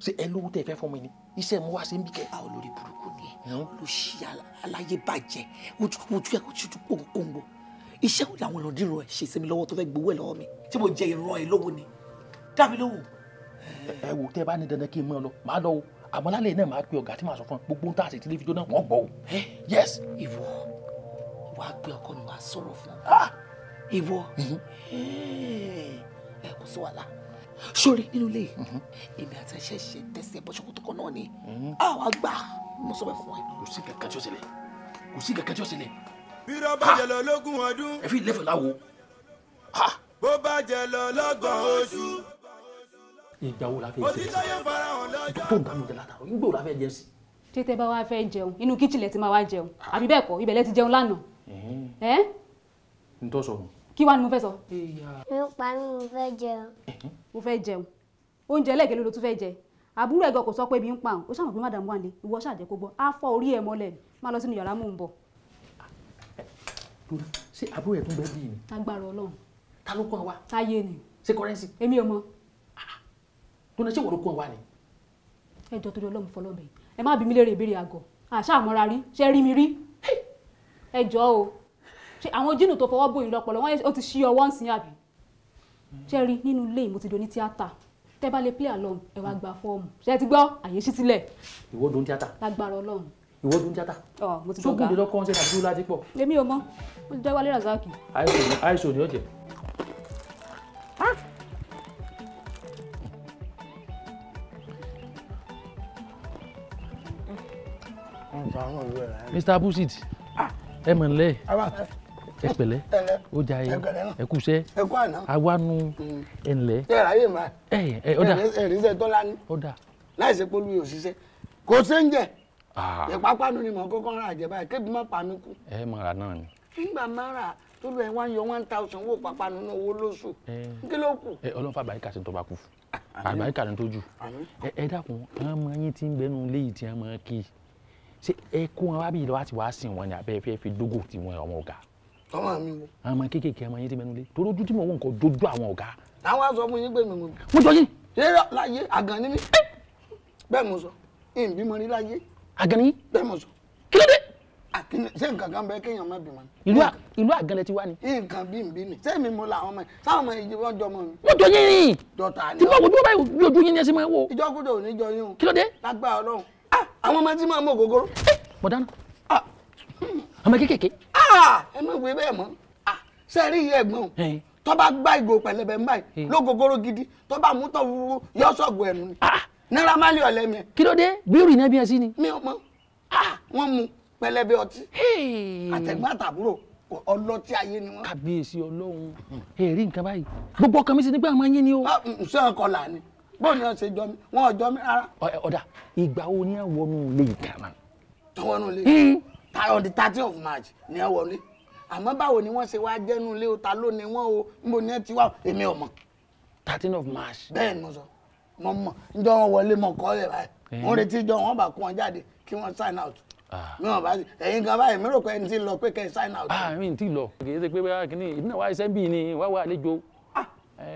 ṣé ẹ lówó tẹ́ ẹ fẹ́ fún mi ni iṣẹ́ mo wá sí ń bí kẹ́. àwọn olórí burúkú ni ẹ olùṣí aláyé bàjẹ́ ojú ẹ kò ṣojú pòǹpòǹgbò iṣẹ́ wo làwọn ọ̀nàdìrún ẹ ṣe sí mi lọ́wọ́ tó fẹ́ gbowó ẹ lọ́wọ́ mi tí mo jẹ ìran ẹ lówó ni dá mi lóhùn. ẹ wò tẹ́ ẹ bá ní dandan kí n mọ lọ màá lọ o àmọ́ lálẹ́ náà máa pe ọ̀gá tí màá sọ fún gbogbo ohun tá a sì ti lè fi jóná wọ́n gbọ́ o. yes. ìwọ wàá gbé ọkọ mi wàá sọ̀rọ̀ fún ìwọ ẹ kò sí wàhálà sórí nínú ilé èmi àti ẹṣẹ ṣe tẹsí ẹbọ ṣòkòtò kan náà ni àwọn àgbà mo sọ bẹ́ẹ̀ fún ẹ. kò sí kankan tí ó ṣẹlẹ̀ kò sí kankan tí ó ṣẹlẹ̀. bí rọ́ bá jẹ lọ lógún ọdún. ẹ fi lẹ́fọ̀ láwo. bó bá jẹ lọ lọ́gbọ̀n oṣù. ìgbà wo la fẹ́ jẹ òtítọ́ yóò fara hàn lọ́jọ́. tó ń bá mi jẹ látàrọ ìgbà wo la fẹ́ jẹ sí. tètè bá wa fẹ́ jẹun inú kíchìn lẹ ti máa wá jẹun àbí bẹ́ẹ̀ kọ́ ibẹ̀ lẹ ti jẹun lánàá. n tó sọ̀rọ̀. kí wàá ni mo fẹ́ sọ. nípa mi mo fẹ́ jẹun. mo fẹ́ jẹun oúnjẹ lẹ́ẹ̀kẹ́ ló tún fẹ́ jẹ àbúrò ẹ̀gọ́ kò sọ pé ebi ń pa òun ó ṣàmọ̀ pé mádàmú wà ní ìwọ ṣàjẹ́ kó gbọ́ á fọ́ orí ẹ̀ mọ́lẹ̀ má lọ sínú yàrá mò ń bọ̀. ṣé àbúrò ẹ̀ tún bẹ́ẹ̀ bí ni. agbára Ọlọ́run. ta ló kọ́ wa. táyé ni. ṣé kọ́rẹ́nsì. èmi ò mọ. dúnà ṣé wọ́n ló kọ́ wa ni. ẹ jọ torí Ọlọ́run fọlọ́bẹ̀ ẹ má bí mi léèrè ìbéèrè àgọ́ àṣà àmọ́ra rí ṣé rí mi rí. ẹ jọ o ṣe àwọn jínù tó fọwọ́ bòyìn lọ́pọ̀lọ́ wọ́n ó ti ṣí ọwọ́ ń sìn àbí. ṣé rí nínú ilé mo ti do ní tíátà tẹ́ bá lè play along ẹ wá gba fọ́ọ̀mù ṣé ti gbọ́ àyè sí sílẹ̀. ìwọ dùn tíátà. lágbára Ọlọ́run. ìwọ dùn tíátà. mo ti dọ̀gá. sókùn lè lọ́kọ́ ṣe tàbí láti pọ̀. èmi ò mọ̀ mo ti jẹ́ Wálé Razaki. àìsàn ni ó jẹ. Mr. Busit ẹ mọ̀ nílẹ̀ ẹ pẹ̀lẹ́ ó jà yẹ ẹ kúṣẹ́ awánu ẹ ńlẹ̀. ẹ ráyè máa ọ̀dà ẹ̀ríṣẹ́ tọ́lá ní láìsí pé olùyè òṣìṣẹ́ kò ṣe ń jẹ ìpápánu ni mọ̀ kókó rà jẹ báyìí kébi má pa mí kú. ẹ mọ̀ ra náà ni. nígbà mara tó lọ ẹ wá ń yọ 1,000 owó pápánu ní owó lóṣù kí ló kù. Ọlọ́run fàbáríkà sí tó bá kú àbáríkà ní tó jù ẹ dákun àwọn ọmọ yín tí ń bẹnu léyìí tí wọ́n máa kí ṣé ẹ kó wọn wá bí ìlọ́wọ́ àti wàá sìn wọn ni àbẹ́ fẹ́ fi dógò tí wọn ọmọ ọ̀gá. ọmọ mi wo. àwọn ọmọ kéékèèké ọmọ yín ti bẹnu lé torí ojú tí mo wọ nǹkan dojú àwọn ọ̀gá. àwọn aṣọ fún yín pé mi mo. mo jọ yín. ṣé láyé àgàn ni mí bẹ́ẹ̀ mo sọ ìbímọ rí láyé. àgàn ni. bẹ́ẹ̀ mo sọ. kí ló dé. ṣé nǹkan kan bẹ kéèyàn má bímọ. ìlú àgàn lẹ ti wá ni. nǹkan bí n bí ni sẹ́mi mo la àwọn ọmọ yìí sáwọn ọmọ yìí wọ́n jọ ọmọ mi. mo jọ yín ni. dọ̀tà ni. tí mo wojú báyìí bí ojú yín ni ẹ ṣe máa wò. ìjọkúdọ̀ ò ní jọ yín o. kí ló dé. lágbára Ọlọ́run àwọn ọmọ tí máa mọ ògógóró. mo dáná. ọmọ kéékèèké. ẹ má wé bẹ́ẹ̀ mọ́ ṣe rí iye ẹ̀gbọ́n tó bá gbá ìgò pẹ̀lẹ́bẹ̀ báyìí lógógóró gidi tó bá mú tọ̀ wúwo yọ sọ̀gbù ẹ̀nu ni. náírà má lè ọ̀lẹ́ mi. kí ló dé bírì náà bí ẹ sí ni. mi ò mọ wọ́n mu pẹ̀lẹ́bẹ̀ ọtí àtẹ̀gbọ́n àtàbúrò ọlọ́tí ayé ni wọ́n. kábíyèsí Ọlọ́run èrí nǹkan báyìí gbogbo ọkàn mi sì ní pé àwọn yín ni o. ṣé ọkọ là ni bóun ni wọ́n ṣe jọ mi wọ́n ò jọ mi rárá. ọ̀dà ìgbà wo ni ẹ wọnú ilé ìkànnà. tọwọ́nú ilé on the 30th of March ni ẹ wọlé àmọ́ báwo ni wọ́n ṣe wá jẹ́nu ilé o ta ló ni wọ́n o níbo ni ẹ ti wá èmi ò mọ̀. 13th of March. bẹ́ẹ̀ ni mo sọ mo mọ̀ njọ́ wọn wọlé mọ̀ kọ́ ẹ̀ báyìí wọ́n retí jọ wọn bá kó wọn jáde kí wọ́n sign out. mi ò bá sí ẹ̀yin gan báyìí mi rò pé ẹni tí lọ pé kẹ́ ẹ sign out. mi ti lọ kì í ṣe pé bóyá kìíní ìdí náà wá iṣẹ́ bí ni wá wá àlejò.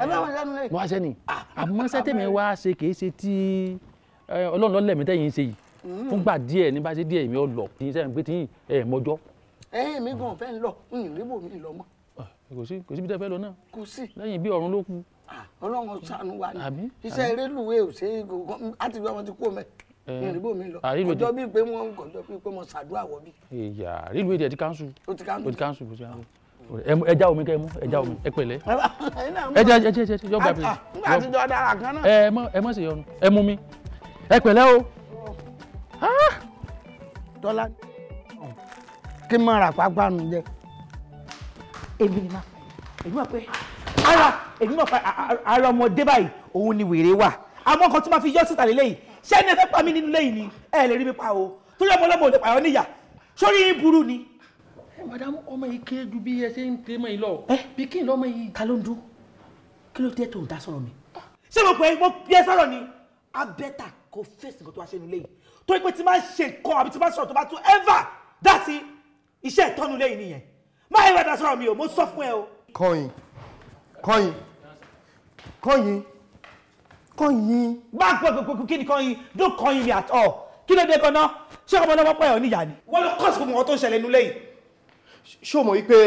ẹ bá wọn sẹ́nu lé. wọ́n á sẹ́ni àmọ́ sẹ́tẹ̀mí wá ṣe kì í ṣe tí Ọlọ́run lọ́lẹ̀ mi tẹ́yìn ṣe yìí fúngbà díẹ̀ ní bá ṣe díẹ̀ mi ò lọ kì í sẹ́yìn pé tí mọ́jọ́. mi gan fẹ́ ń lọ ìrìbò mi lọ mọ́. kò sí bí tẹ́ fẹ́ lọ náà. kò sí. lẹ́yìn bí ọ̀run ló kù. Ọlọ́run ṣàánú wa ni iṣẹ́ rélùwé ò ṣe é àti bí wọ́n ti kú ọmọ ìrìbò mi lọ kọjọ́ bíi pé wọ́n kọjọ́ bíi pé mo ṣàdúrà wọ bí. ìyá rélùwé díẹ̀ ti kánṣu. ó ti kánṣu. ẹja omi kẹ́ ẹ mú ẹja omi ẹ pẹ̀lẹ́. ẹja yọ gbà mí. nígbà tí jọ dára kan náà. ẹ mọ̀ sí yọnu ẹ mú mi ẹ pẹ̀lẹ́ o. Tọ́lá kí n máa rà pápá nu jẹ. èmi ni èmi mọ̀ pé ara ọmọdé báyìí òun ni wèrè wà àmọ́ nǹkan tí máa fi yọ síta lélẹ́yìí ṣé ẹni ẹ fẹ́ pa mí nínú lẹ́yìn ni ẹ lè rí mi pa o torí ọmọ ọlọ́mọ ò lè pààyàn níyà sórí yín burú ni. madam ọmọ yìí kéré ju bí ẹ ṣe ń tẹ́ mọ́ yìí lọ bí kí n lọ́mọ yìí. ká ló ń dún kí ló dé tó ń dá sọ̀rọ̀ mi. ṣé mo pè é mo bí ẹ sọ̀rọ̀ ni abẹ́tà kò fèsì nǹkan tó wá ṣe nílé yìí torí pé tí máa ń ṣe nǹkan àbí tí máa ń sọ̀rọ̀ tó bá tún ever dá sí iṣẹ́ ìtọ́nu lẹ́yìn nìyẹn máa ń rẹ̀dá sọ̀rọ̀ mi o mo sọ fún ẹ o. kọ́yìn bá gbogbo kí ni kọ́yìn don't kọ́yìn me at all kí ló dé gan-an ṣé ọmọ ọlọ́mọ pẹ̀ ọ́ níyà ni. wọ́n lọ kọ́ọ̀sì gbogbo nǹkan tó ń ṣẹlẹ̀ nílé yìí. ṣé o mọ̀ wípé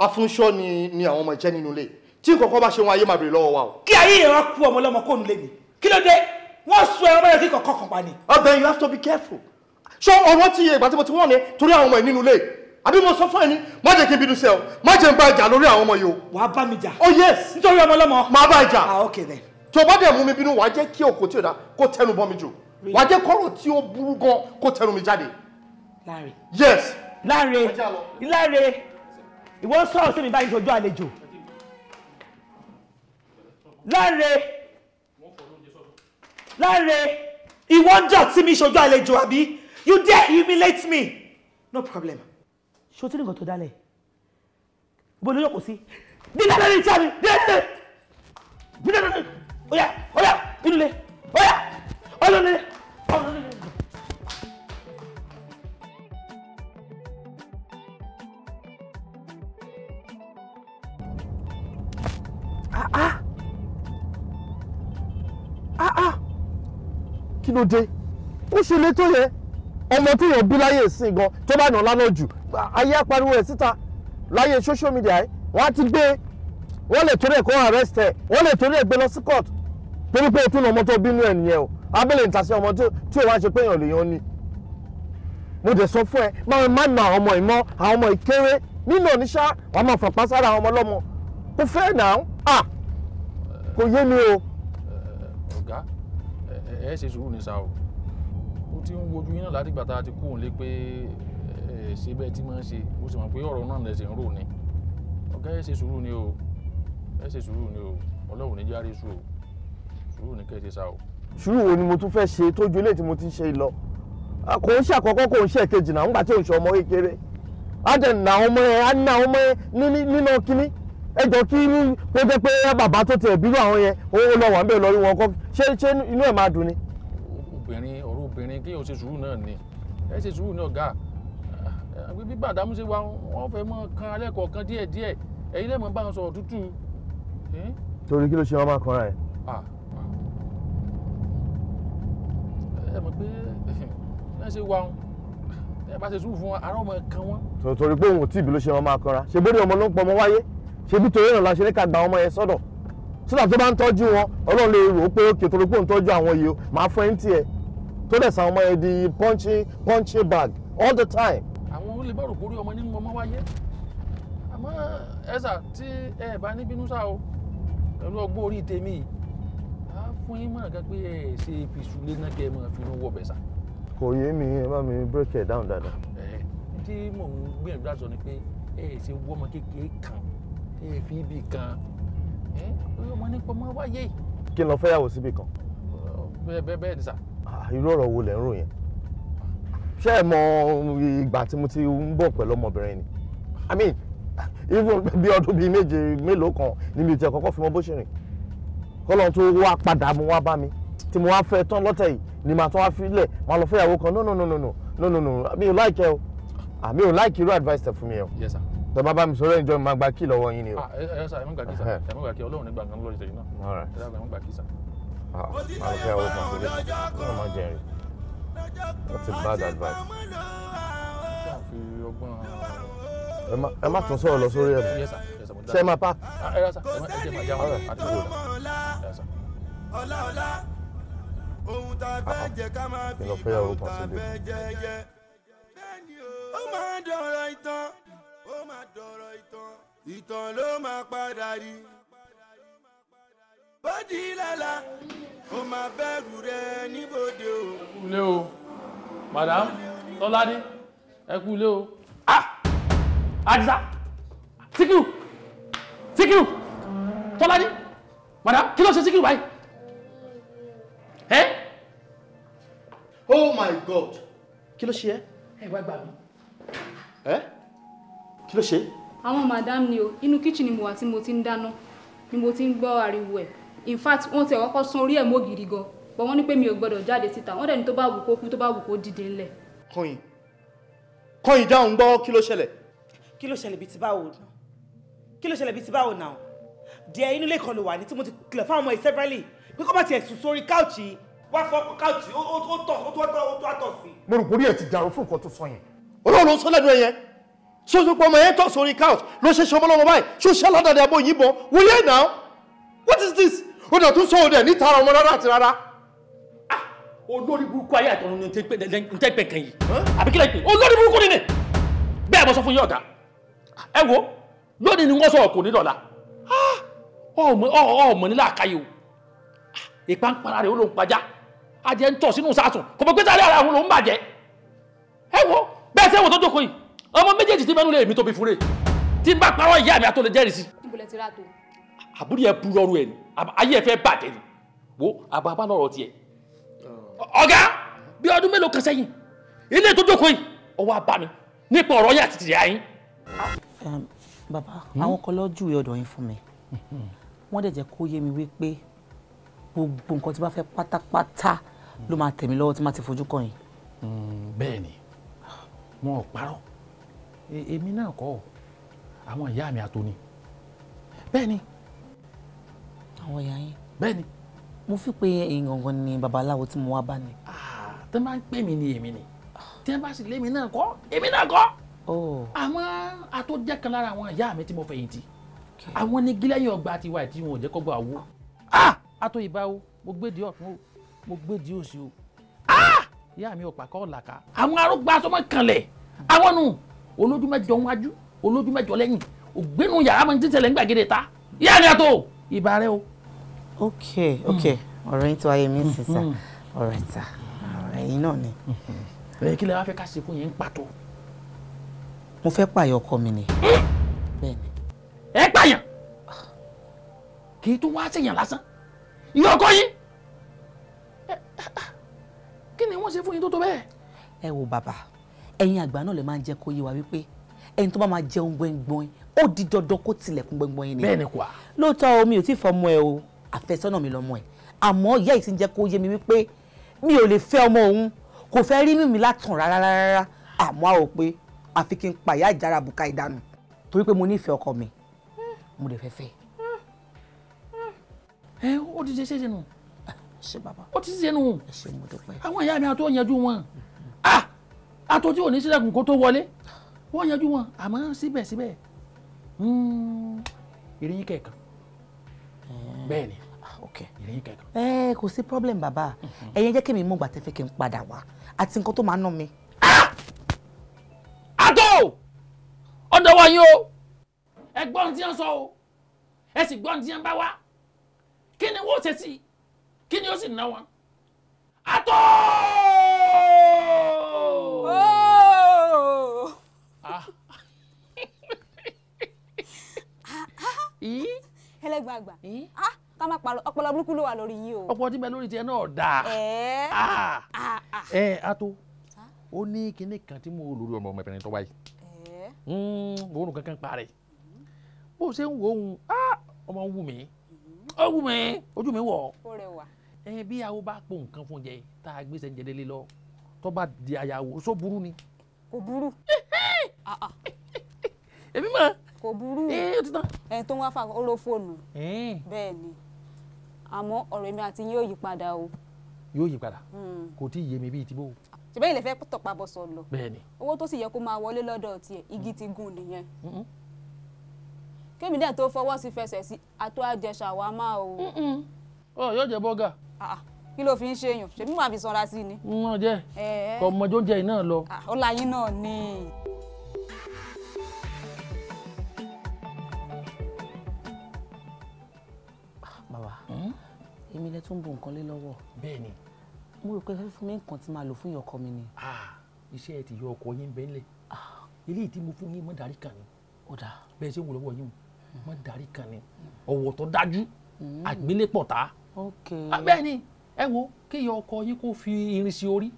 afúnṣọ́ ni àwọn ọmọ ìjẹ́ nínú ilé tí nǹkan kan bá ṣe wọn ayé máa bèrè lọ́wọ́ wa o. kí ayé yẹn wá kú ọmọ ọlọ́mọ kó nílé mi kí ló dé wọ́n sọ ẹ̀rọ mẹ́rin kíkọ̀ kọ̀ọ̀kan pa ni. ọbẹ̀ you have to be careful. ṣé ọ̀rọ̀ ti yẹ ìgbà tí mo ti wọ́n ni torí àwọn ọmọ ẹ̀ nínú ilé àbí mo sọ fún ẹ ní má jẹ́ kí n bínú sí ẹ o má jẹ́ n bá ìjà lórí àwọn ọmọ yìí o. wàá bá mi jà. oh yes. nítorí ọmọ ọlọ́mọ. máa bá ìjà. ah okay then. tó bá dẹ̀ mú mi bínú wàá jẹ́ kí òkò tí ò dá kó tẹnu bọ́ mi jù wàá jẹ́ kọ́rọ̀ tí ó burú gan kó tẹnu mi jáde. Láre. yes. Láre ìwọ sọ̀rọ̀ sí mi báyìí ṣojú àlejò. Láre ìwọ ń jọ tí mi ṣojú àlejò àbí you dare humiliate me no problem. ṣé o ti ní nǹkan tó dálẹ̀ ibo ló yọkọ̀ sí dídá lórí iṣẹ́ mi dídá lórí oya inú ilé oya ọlọ́lẹ̀. kí ló dé ó ṣe lé tó yẹ ọmọ tó yàn bí láyé ìsìn gan tó bá nà lánàá jù ayé apariwo ẹ̀ síta láyé social media ẹ̀ wọ́n á ti gbé wọ́n lè torí ẹ̀ kó arrest ẹ̀ wọ́n lè torí ẹ̀ gbé lọ sí court torí pé o tún ọmọ tó bínú ẹ̀ nìyẹn o abẹ́lẹ̀ ń tasí ọmọ tí ò wá ṣe pé èèyàn lè yan ni mo dẹ̀ sọ fún ẹ má na àwọn ọmọ ìmọ̀ àwọn ọmọ ìkéré nínú oníṣà wàá máa fọ̀pá sára àwọn ọmọ ọlọ́mọ kò fẹ́ nà á kò yé mi o. ọ̀gá ẹ ṣe sùúrù ní sáà o ó ti ń wojú yín náà láti gbà tá a ti kú òun lé pé ṣe bẹ́ẹ̀ tí máa ń ṣe ó sì mọ̀ pé ọ̀rọ̀ náà lẹ̀ ṣe ń rò ní ọ̀gá ẹ ṣe sùúrù ni o ẹ ṣe sùúrù ni o ọlọ́run ní járe sùúrù sùúrù ní kẹ́ẹ̀ ṣe sá o. sùúrù wo ni mo tún fẹ́ ṣe tójú ilé tí mo ti ń ṣe lọ kò ń ṣe àkọ́kọ́ kò ń ṣe èkejì náà nígbà tí ò ń ṣe ọmọ kékeré á dẹ̀ nà ọmọ ẹ á nà ọmọ ẹ nínú kínní ẹjọ́ kí kó jẹ́ pé bàbá tó tiẹ̀ bírú àwọn yẹn ó lọ wà ń bẹ̀ lórí wọn kọ́ ṣé inú ẹ̀ máa dùn ni. ọ̀rọ̀ obìnrin kí o ṣe sùúrù náà ni ẹ ṣe sùúrù ní ọ̀gá bí bàdámù ṣe wá wọn fẹ́ mọ́ kan alẹ́ kọ̀ọ̀kan díẹ̀díẹ̀ ẹ̀yin lẹ́mọ̀ bá wọn sọ̀rọ̀ tútù. torí kí ló ṣe wọn máa kanra ẹ. ẹ mọ̀ pé ẹ ṣe wá wọn ẹ bá ṣe sùúrù fún wọn ará ọmọ kan wọn. torí pé òun ò tí ì bí ló ṣe wọn máa kanra ṣe bóde ọmọ ló ń pọ ọmọ wáyé ṣe bí torí ìrànlá ṣe ní ká gba ọmọ yẹn sọ́dọ̀ sódà tó bá ń tọ́jú wọn ọlọ́run lè rò ó pé ó kètò pé òun tọ́jú àwọn yìí ó máa fún ẹ ń tiẹ̀ tó dẹ̀ sa ọmọ yẹn di punching bag all the time. àwọn olè bá rò kórí ọmọ nínú ọmọ wáyé àmọ́ ẹ̀sà tí ẹ bá ní bínú sá o pẹ̀lú ọgbọ́n orí tèmi yìí á fún yín mọ̀ràn kan pé ẹ ṣe ìfìsúlé náà kẹ́ ẹ máa fi inú wọ̀ bẹ̀ sá. kò yé mi ẹ bá mi break it down dáadáa. tí mò ń gbìyànjú láti sọ ni pé ẹ ṣe wọ́ ọmọ kékeré kan ẹ fi ibì kan ọmọ nípa ọmọ wáyé. kí n lọ fẹ́yàwó síbì kan. bẹ́ẹ̀ ni sà. irú ọ̀rọ̀ wo lẹ̀ ń rò yẹn ṣé ẹ mọ ìgbà tí mo ti ń bọ̀ pẹ̀lú ọmọbìnrin ni I mean even bí ọdún bíi méje mélòó kan ni mi ò tiẹ̀ kọ́kọ́ fi mọ bó ṣe rìn kọ́lọ́n tó wá padà mo wá bá mi tí mo wá fẹ́ tán lọ́tẹ̀ yìí ni màá tán wá filẹ̀ màá lọ fẹ́yàwó kan no mi ò like ẹ o mi ò like irú advice tẹ fún mi o. Yes sir. tẹ bá bá mi sọ̀rọ̀ ìjọ mi máa gba kí lọ́wọ́ yín ni o. ẹ sà ẹ mọ̀ gbà kí sà ẹ mọ̀ gbà kí ọlọ́run nígbà kan lọ́ọ́ ìṣẹ̀yìn náà ẹ mọ̀ gbà kí sà. máa lọ fẹ́yàwó kan sílẹ̀ náà máa jẹrin that's a bad advice. ẹ má tún sọ̀rọ̀ lọ sórí ẹ̀ ṣe é máa pa. ẹ sà ẹ jẹ́ máa já wọn àti wò ó sà. ohun tá a fẹ́ jẹ ká máa fi ìbọn tá a fẹ́ jẹjẹ. ó máa dọ̀rọ̀ ìtàn ó máa dọ̀rọ̀ ìtàn ìtàn ló máa padà rí. bọ́dí lálá ó máa bẹ̀rù rẹ níbodè o. ẹ kú ilé o madam tọ́ládé ẹ kú ilé o. àdìsá síkírù tọ́ládé madam kí ló ṣe síkírù báyìí. my God. Kí ló ṣe ẹ́? Ẹ wá gbà mí. Ẹ́? Kí ló ṣe? Àwọn madam ni o, inú kitchen ni mo wà tí mo ti ń dáná, ni mo ti ń gbọ́ ariwo ẹ̀. In fact, wọ́n ti kọ́kọ́ sán orí ẹ̀ mọ́ gidi gan. But wọ́n ní pé mi ò gbọ́dọ̀ jáde síta. Wọ́n dẹ̀ ní tó bá wù kó kú, tó bá wù kó dìde ńlẹ̀. Kọ́yìn dáhùn gbọ́ kí ló ṣẹlẹ̀? Kí ló ṣẹlẹ̀ bí ti báwo náà? Kí ló ṣẹlẹ̀ bí ti báwo náà? Díẹ̀ inú ilé kan ló wà ní tí mo ti kìlọ̀ fáwọn ọmọ severally pé kó má tiẹ̀ sùn sórí káùchì. Wá fọ́ káùchì, ó tọ̀ sí. Mo rò pórí ẹ̀ ti dàrú fún nǹkan tó sọ yẹn. Olóòrùn ló sọ lẹ́nu ẹ̀ yẹn. Ṣé o sọ pé ọmọ yẹn tọ̀ sórí couch ló ṣe ṣọmọ lọ́wọ́ báyìí? Ṣé o ṣe aládàáni àbọ̀ yìnbọn? Will you now? What is this? O dẹ̀ tún sọ o dẹ̀ níta ara ọmọ rárá àti rárá. Olórí burúkú ayé àtọ̀run ni n tẹ́ pẹ̀ kan yìí. Àbí kí lè pè? Olórí burúkú ni ni. Bẹ́ẹ̀ mo sọ fún yín ọ̀gá. Ẹ wo, lónìí ni wọ́n sọ̀rọ̀ kò ní dọ̀la. Ọmọ nílà àkáyé o. Ìpá ń para rẹ̀ ó ló ń pajá. Ajẹ́ ń tọ̀ sínú sásùn. Kò mọ̀ pé sáré ara àwọn ló ń bàjẹ́. Ẹ wo, bẹ́ẹ̀ sẹ́wọ̀n tó jókòó yìí. Ọmọ méjèèjì tí mẹ́nu lè mi tóbi fúnre. Tí n bá parọ́ ìyá mi àtọ́ lè jẹ́rìí sí. Níbo lẹ ti rà tó? Àbúrò yẹn burú ọrùn ẹ̀ ni. Ayé ẹ̀ fẹ́ bàjẹ́ ni. Wo àbábá lọ́rọ̀ tiẹ̀. Ọ̀gá bí ọdún mélòó kan sẹ́yìn ilé tó jókòó yìí ọwọ́ abá mi nípa ọ̀rọ̀ yẹn àti tìrìà yín. Bàbá àwọn kan lọ júwe ọ̀dọ̀ yín fún mi wọ́n dẹ̀ jẹ́ kó yé mi wípé gbogbo nǹkan tí bá fẹ́ pátápátá ló máa tẹ̀ mí lọ́wọ́ tí má ti fojú kàn yín. Bẹ́ẹ̀ ni wọn ò parọ́ èmi náà kọ́ àwọn ìyá mi àtòní. Bẹ́ẹ̀ ni. Àwọn ìyá yín. Bẹ́ẹ̀ ni. Mo fi pé ẹ̀yin gangan ni babaláwo tí mo wá bá ni. Tí wọ́n bá ń pè mí ni èmi ni tí wọ́n bá sì lé mi náà kọ́ èmi náà kọ́. Àmọ́ àtọ́jẹ́ kan lára àwọn ìyá mi tí mo fẹ̀yìntì àwọn ní gílẹ́yìn ọgbà tiwa tí wọn ò jẹ́ kó gbà wó. Àtọ́ ìbá o mo gbé di ọ̀tún o mo gbé di òsì o. Ìyá mi ò pàkọ́ ọ̀làkà. Àwọn arúgbó asọ́mọ kanlẹ̀ àwọn nù olójú mẹ́jọ wájú olójú mẹ́jọ lẹ́yìn ògbénu yàrá máa ń títẹ̀lẹ̀ ń gbàgede ta. Ìyá mi àtọ́ ìbá rẹ o. Okay. Ọ̀rọ̀ yín tó ayé mi ń sísà. Ọ̀rẹ́ ta. Ọ̀rẹ́ yín náà ni. Kí lẹ wá fẹ́ ká ṣe fún yín ń pàtó? Mo fẹ́ pààyàn ọkọ mi ni. Bẹ́ẹ̀ni. Ẹ pààyàn? Kì í tún wá ṣèyàn lásán. Ìyá ọkọ yín. Kí ni wọ́n ṣe fún yín tó tó bẹ́ẹ̀? Ẹ wo bàbá, ẹ̀yin àgbà náà lè máa ń jẹ́ kó yé wa wípé ẹni tó bá máa jẹun gbọ̀ngbọ̀n ó di dandan kó tilẹ̀kùn gbọ̀ngbọ̀n yín ni. Bẹ́ẹ̀ni kwa. Lóòótọ́ mi ò tí ì fọmọ ẹ o, àfẹ́sọ́nà mi lọ́mọ ẹ̀. Àmọ́ ìyá yìí ti ń jẹ́ kó yé mi wípé mi ò lè fẹ́ ọmọ òun kò fẹ́ rí mímí látàn rárá àmọ́ a ò pé àfi kí n pa ìyá ìjára bùkà ìdánù torí pé mo nífẹ̀ẹ́ ọkọ mi mo lè fẹ́ fẹ́. Ó ti ṣe nù. Ṣé bàbá. Ó ti ṣe nù. Ẹ ṣé mo dúpẹ́. Àwọn ìyá mi àtọ́ yanjú wọn. Àtọ́ tí ò ní sílẹ̀kùn kó tó wọlé wọ́n yanjú wọn àmọ́ síbẹ̀síbẹ̀ ìrìyìn kẹ̀kan. Bẹ́ẹ̀ ni. Ìrìyìn kẹ̀kan. Kò sí problem bàbá ẹ̀yin jẹ́ kí mi mọ̀ gbà tẹ́fẹ́ kí n padà wá àti nǹkan tó máa ná mi. Àtọ́ ọ̀dọ̀ wa yín o ẹ gbọ́n tí wọ́n sọ o ẹ sì gbọ́n tí wọ́n bá wá kí ni wọ́n ṣe sí kí ni ó sì ná wọn. Àtọ́. Ẹlẹ́gbàgbà ká má parọ́ ọpọlọ burúkú ló wà lórí yín o. Ọpọlọ tí bẹ lórí tiẹ̀ náà dáa. Àtọ́ ó ní kinní kan tí mo lórí ọmọ ọmọbìnrin tó wáyé òórùn kankan pa rẹ̀ bó ṣe ń wo ohun ọmọ wù mí ó wù mí ojú mi wọ̀. Ó rẹwà. Bí àwọn bá po nǹkan fún jẹ tá a gbé sẹ́ńjẹ délé lọ tó bá di àyàwó só burú ni. Kò burú. Èmi mọ̀. Kò burú. Ó ti tán. Ẹni tó ń wá fà ó ló fóònù. Bẹ́ẹ̀ ni àmọ́ ọ̀rọ̀ èmi àti yín yóò yí padà o. Yóò yí padà kò tí ì yé mi bíi ti bó. Ṣèbẹ́ ilẹ̀ fẹ́ tọ̀pá bọ̀ sọ lọ. Bẹ́ẹ̀ ni. Owó tó sì yẹ kó máa wọlé lọ́dọ̀ tiẹ̀ igi ti gùn nìyẹn. Kémi dẹ̀ tó fọwọ́ sí fẹsẹ̀ sí àtó àjẹsà wa máa o. Yóò jẹ bọ́gà. Kí ló fi ń ṣèyàn ṣèbí màá fi sanra sí ni. Wọ́n jẹ́ kọ́ ọmọdé oúnjẹ yìí náà lọ. Ó láyín náà ni. Bàbá èmi lẹ tún bu nǹkan lé lọ́wọ́. Bẹ́ẹ̀ ni. Mo rò pé fẹ́ fún mi nǹkan tí màá lò fún ìyọkọ mi ni. Iṣẹ́ ẹ ti yọ ọkọ yín bẹ́ẹ̀ lẹ̀. Ilé tí mo fún yín mọ́ darí kan ni. Ó dáa. Bẹ́ẹ̀ ṣe ń wò lọ́wọ́ yín mọ́ darí kan ni. Ọ̀wọ̀ tó dájú àgbélépọ̀ tá. Bẹ́ẹ̀ ni ẹ wo kí ìyọ ọkọ yín kó fi irin sí orí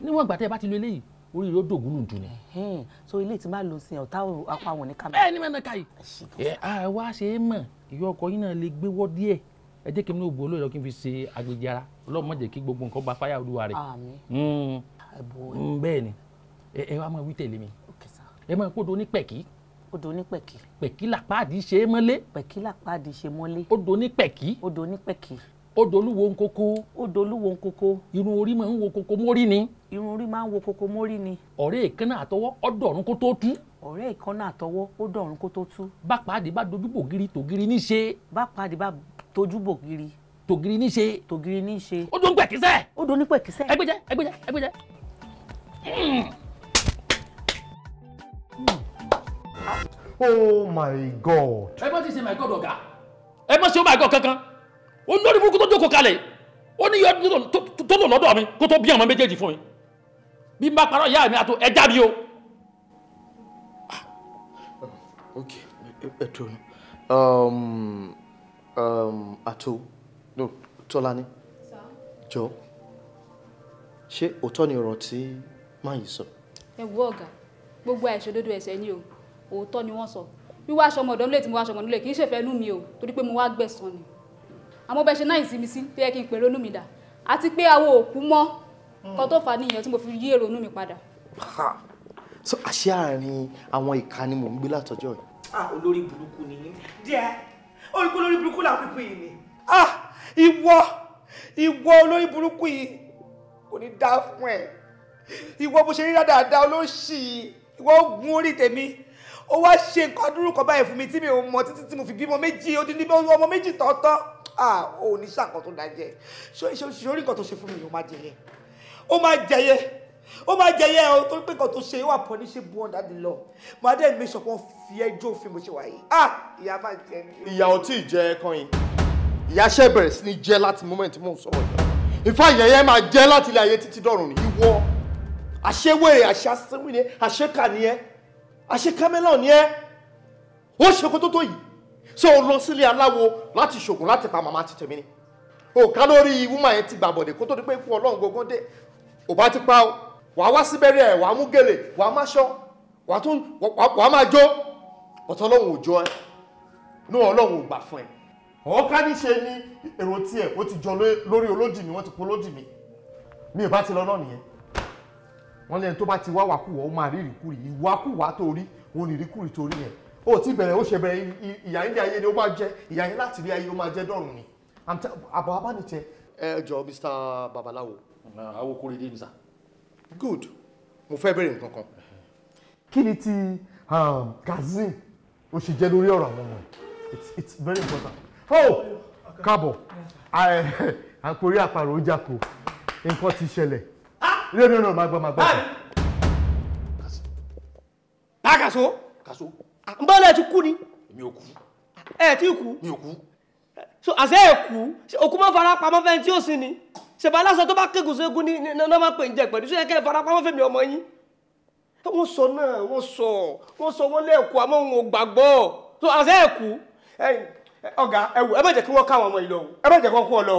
níwọ̀n ìgbà tẹ́ ẹ bá ti lo eléyìí orí rẹ̀ ó dògún nù dùn ni. so ilé tí máa lò sí ọ̀tá apá wọn ní kámẹ́. bẹ́ẹ̀ ni mẹ́ta káyì. wá ṣe é mọ̀ ìyá ọkọ yín náà lè gbé wọ́ díẹ̀ ẹ jẹ́ kí n ní ògbó olóyè lọ kí n fi ṣe agbèjì ara Ọlọ́run má jẹ́ kí gbogbo nǹkan bá fáyà olúwa rẹ̀. bẹ́ẹ̀ ni ẹ wá máa wí tẹ̀lé mi ẹ máa kó do ní pẹ̀kí. Odò ní pẹ̀kí. Pẹ̀kí làpáàdì ṣe é mọ́lé. Pẹ̀kí làpáàdì ṣe mọ́lé. Odò ní pẹ̀kí. Odò ní pẹ̀kí. Odò olúwo ń kókó. Odò olúwo ń kókó. Irun orí máa ń wo kókó mórí ni. Irun orí máa ń wo kókó mórí ni. Ọ̀rẹ́ ìkànnà àtọwọ́ ọ̀dọ̀run kó tó tú. Ọ̀rẹ́ ìkànnà àtọwọ́ ọ̀dọ̀run kó tó tú. Bápàdé bá dojú bògiri tògiri ní ṣe. Bápàdé bá dojú bògiri. Tògiri ní ṣe. Tògiri ní ṣe. Odò ń pẹ̀kísẹ́. Odò ní pẹ̀kísẹ́. Ẹgbẹ́jẹ́. Oh my God. ẹ bá ti ṣe my God ọ̀gá ẹ bá ṣe oh my God kankan ó lórí burúkú tó jókòó kalẹ̀ ó ní yọ tó lò lọ́dọ̀ mi kó tó bí àwọn méjèèjì fún mi bí n bá parọ́ ìyá mi àtò ẹja bí o. ok ẹtọ àtò no Tọ́lání jọ ṣé òótọ́ ni ọ̀rọ̀ tí máa yìí sọ. ẹ wo ọ̀gá gbogbo àìṣòdodo ẹ̀ṣẹ̀ ni o òótọ́ ni wọ́n sọ wíwá aṣọ ọmọ ọ̀dọ́ nílé tí mo wá aṣọ ọmọ nílé kì í ṣèfẹ́ nú mi o torí pé mo wá gbẹ̀san ni àmọ́ bẹ́ẹ̀ ṣe náà ìsinmi sí tó yẹ kí n pè ronú mi dà àti pé àwọn òkú mọ́ kan tó fà á nìyẹn tí mo fi yí èrònú mi padà. so àṣé àárín àwọn ìka ni mò ń gbé látọjọ́ yìí. Olórí burúkú ni yín. díẹ̀ olórí burúkú làwọn pípé yìí ni. ìwọ olórí burúkú yìí kò ní dá fún ẹ ìwọ bó ṣe rí dáadáa olóṣì ìwọ gun orí tèmi ó wá ṣe nǹkan adúrú kan báyìí fún mi tí mi ò mọ títí tí mo fi bímọ méjì ó ti ní ọmọ méjì tọ́tọ́ ó ní ṣàkàn tó dájẹ́ sórí nǹkan tó ṣe fún mi ó máa jẹyẹ ó máa jẹyẹ ó tó pé nǹkan tó ṣe wà punishable under the law máa dẹ́ mi ṣọ̀pọ̀ fi ẹjọ́ òfin mo ṣe wà yìí ìyá máa jẹ ní. ìyá ò tí ì jẹ ẹ̀kan yìí ìyá ṣe bẹ̀rẹ̀ sí ní jẹ́ láti moment tí mò ń sọ̀rọ̀ yìí ìfá ìyẹyẹ máa jẹ́ láti ilé ayé títí dọ̀run ní ìwọ àṣewèrè àṣàṣewìnì àṣekànìyẹ àṣekámẹ́lọ̀ ni ẹ́ ó ṣe kó tó tó yìí ṣé o lọ sílé aláwo láti ṣògùn láti pa màmá ti tèmi ni o ká lórí wúmà yẹn ti gbà bọ̀dẹ̀ kó tó di pé ikú ọlọ́run gbogbo dé ò bá ti pa o wàá wá síbẹ̀rẹ̀ ẹ̀ wàá mú gèlè wàá má ṣọ́ wàá máa jó ọ̀tọ̀ ọlọ́run ò jọ ẹ́ ní ọlọ́run ò gbà fún ẹ ọ̀ọ́ká ní ṣe ní èrò tiẹ̀ ó ti jọ lórí olódì mi wọ́n ti pọ̀ olódì mi ò bá ti lọ náà nìyẹn wọ́n lẹ́yìn tó bá ti wá wàkúwà ó máa rí ìrìkúrì ìwàkúwà tó rí òun ìrìkúrì tó rí yẹn ó ti bẹ̀rẹ̀ ó ṣe bẹ̀rẹ̀ ìyà ilé ayé ni ó máa jẹ́ ìyà yẹn láti rí ayé ó máa jẹ́ dọ̀run ni àbọ̀ abánitẹ. ẹ jọ Mr. Babaláwo. awo kórè dé nìsa. good mo fẹ́ bẹ̀rẹ̀ nǹkan kan. kí ni ti Kazeem ó ṣe jẹ́ lórí ọ̀rọ̀ àwọn ọmọ it's very important. oh káàbọ̀ àkórí àparò ó jáko nǹkan ti ṣẹlẹ̀. No, magba. Kaso. Mbọ́lẹ̀ ti kú ni. Mi ò kú. Ẹ ti kú. Mi ò kú. So àṣẹ ẹ̀ kú, òkú máa fara pamọ́ fẹ́ tí ó sin ni. Ṣèbá lásán tó bá kéèkù ségun ní náà máa pè ń jẹ pẹ̀lú. Ṣé kẹ́ fara pamọ́ fẹ́mi ọmọ yín? Wọ́n sọ náà, wọ́n sọ wọ́n lẹ́ẹ̀kú àmọ́ òun ò gbàgbọ́. So àṣẹ ẹ̀ kú. Ọ̀gá ẹ wò ẹ má jẹ́ kí wọ́n káwọn ọmọ yìí lọ. Ẹ má jẹ́ kí wọ́n kú ọ lọ.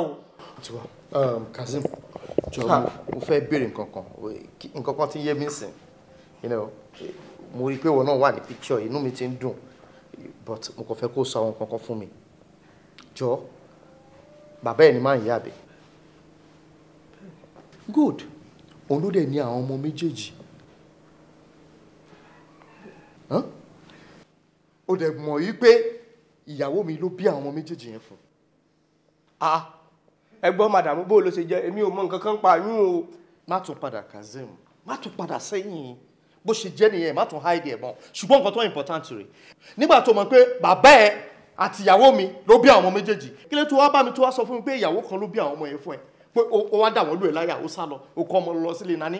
Kazeem jọ mo fẹ́ béèrè nǹkan kan tí ń yé mi sìn mo rí i pé wọn náà wà ní picture inú mi ti ń dùn but mo kàn fẹ́ kó sọ àwọn nǹkan kan fún mi jọ bàbá ẹ̀ ní máa ń yá àbẹ̀ good òun ló dẹ̀ ní àwọn ọmọ méjèèjì ó dẹ̀ mọ̀ yí pé ìyàwó mi ló bí àwọn ọmọ méjèèjì yẹn fún ẹgbọ́n màdàmú bó ló ṣe jẹ́ èmi ò mọ nǹkan kan pa yún o. má tún padà Kazeem má tún padà sẹ́yìn bó ṣe jẹ́ nìyẹn má tún hide ẹ̀ mọ́ ṣùgbọ́n nǹkan tó important rẹ̀ nígbà tó mọ̀ pé bàbá ẹ̀ àti ìyàwó mi ló bí àwọn ọmọ méjèèjì kí ló tó wá bá mi tó wá sọ fún mi pé ìyàwó kan ló bí àwọn ọmọ yẹn fún ẹ pé ó wá dà wọ́n lù ẹ̀ láyà ó sá lọ ó kọ́ ọmọ lọ sílé nání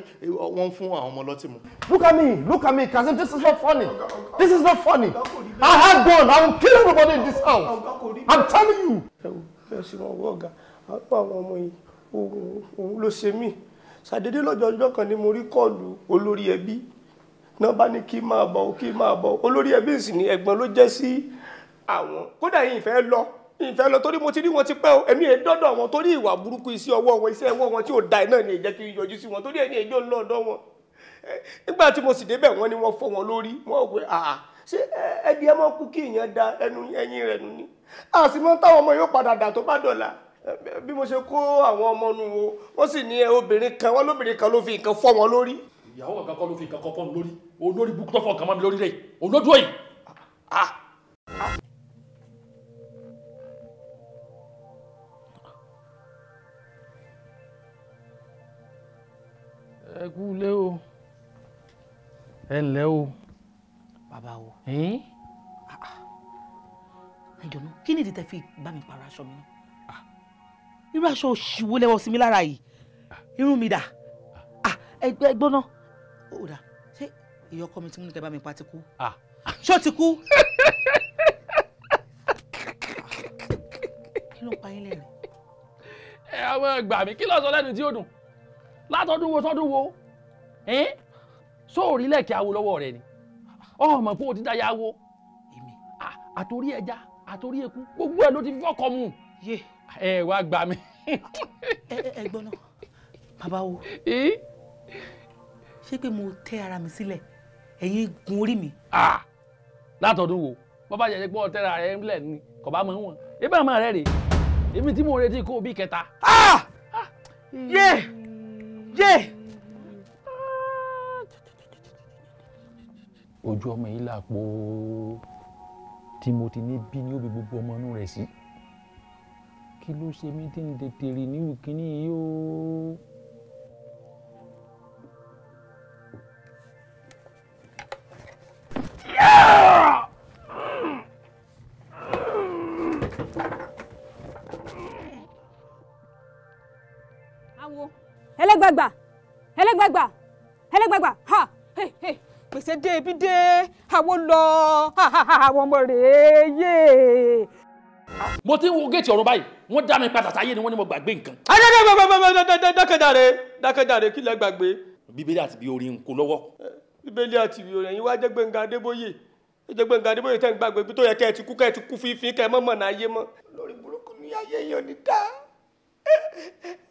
wọ́n fún àwọn ọmọ lọ́tì mu. Look at me Kazeem, this is not funny I have gone I will kill everybody in this house I'm telling you. ẹ sì wọn wọ ọgá àwọn ọmọ yìí òun ló ṣe mí ṣàdédé lọ́jọ́ ọjọ́ kan ni mo rí kọ́ọ̀lù olórí ẹbí náà bá ní kí máa bọ̀ olórí ẹbí sì ni ẹ̀gbọ́n ló jẹ́ sí àwọn kódà yìí fẹ́ lọ ìfẹ́ lọ torí mo ti rí wọn ti pẹ́ o èmi è dọ́dọ̀ wọn torí ìwà burúkú iṣẹ́ ọwọ́ wọn tí ò da iná ni ìjẹ́ kí n yọjú sí wọn torí ẹni èjò ńlọ ọ̀dọ̀ wọn nígbà tí mo sì débẹ̀ wọ́n ní wọ́n fọ́ wọn lórí wọ́n wẹ̀ ṣé ẹbí ẹ máa kú kí ìyẹn da ẹnu ẹyin rẹ̀ nù ní àsìmọ́ táwọn ọmọ yóò padà dà tó bá dọ̀la bí mo ṣe kó àwọn ọmọ nu wo wọ́n sì ní obìnrin kan wọ́n lóbìnrin kan ló fi nǹkan fọ́ wọn lórí. ìyàwó kankan ló fi nǹkan kan fọ́ mi lórí olórí búkú tó fọ́ nǹkan mọ́ mi lórí rẹ̀ olódùn yìí. ẹ kú lé o ẹ ǹlẹ́ o. bàbá o ìjọ̀nà kí ni ìdí tẹ́ fi bá mi pààrọ̀ aṣọ mi náà irú aṣọ òṣìwò lẹ́wọ̀ sí mi lára yìí irun mi dà ẹgbẹ́ gbóná ó dà ṣé ìyá ọkọ mi tí mo ní kẹ́ bá mi pa ti kú ṣó ti kú kí ló pa yín lẹ́rìn. ẹ àwọn gbà mí kí ló sọ lẹ́nu tí ó dùn látọdún wo sọdún wo sóòrí lẹ́ẹ̀kẹ́ awo lọ́wọ́ rẹ ni ọmọ pé o ti dáyà wo àtòrí ẹja àtòrí eku gbogbo ẹ ló ti fi fọkọ mu ẹ wá gbà mí. ẹ gbọ́ náà bàbá wo ṣé pé mo tẹ́ ara mi sílẹ̀ ẹ̀yin gun orí mi. látọdún wo bàbá jẹ́ pé ọ̀tẹ́ra rẹ̀ ń lẹ̀ ní kò bá mọ̀ ń wọ̀n ebí àmọ́ rẹ̀ rè èmi tí mo retí kó o bí kẹta. ojú ọmọ yìí làpò tí mo ti ní bí ní òbí gbogbo ọmọ inú rẹ̀ sí kí ló ṣe mí tí ń tètè rí níwò kíní yìí ó. awo ẹlẹgbàgbà ha pèsè dé ibi dé àwo lọ àwọn ọmọ rèé yé. mo ti ń wo géètì ọ̀run báyìí wọ́n dá mi padà sáyé ni wọ́n ní mo gbàgbé nǹkan. dákẹ́jàre kí lẹ gbàgbé. bíbélì àti bí orin ń kó lọ́wọ́. bíbélì àti bí orin yín wá jẹ́ Gbẹ́ngà Adébóyè jẹ́ Gbẹ́ngà Adébóyè tẹ́ ń gbàgbé bí tó yẹ kẹ́ ẹ ti kú fífín kẹ́ ẹ mọ̀ náà ayé mọ́. lórí burúkú ní ayé yìí ò ní dá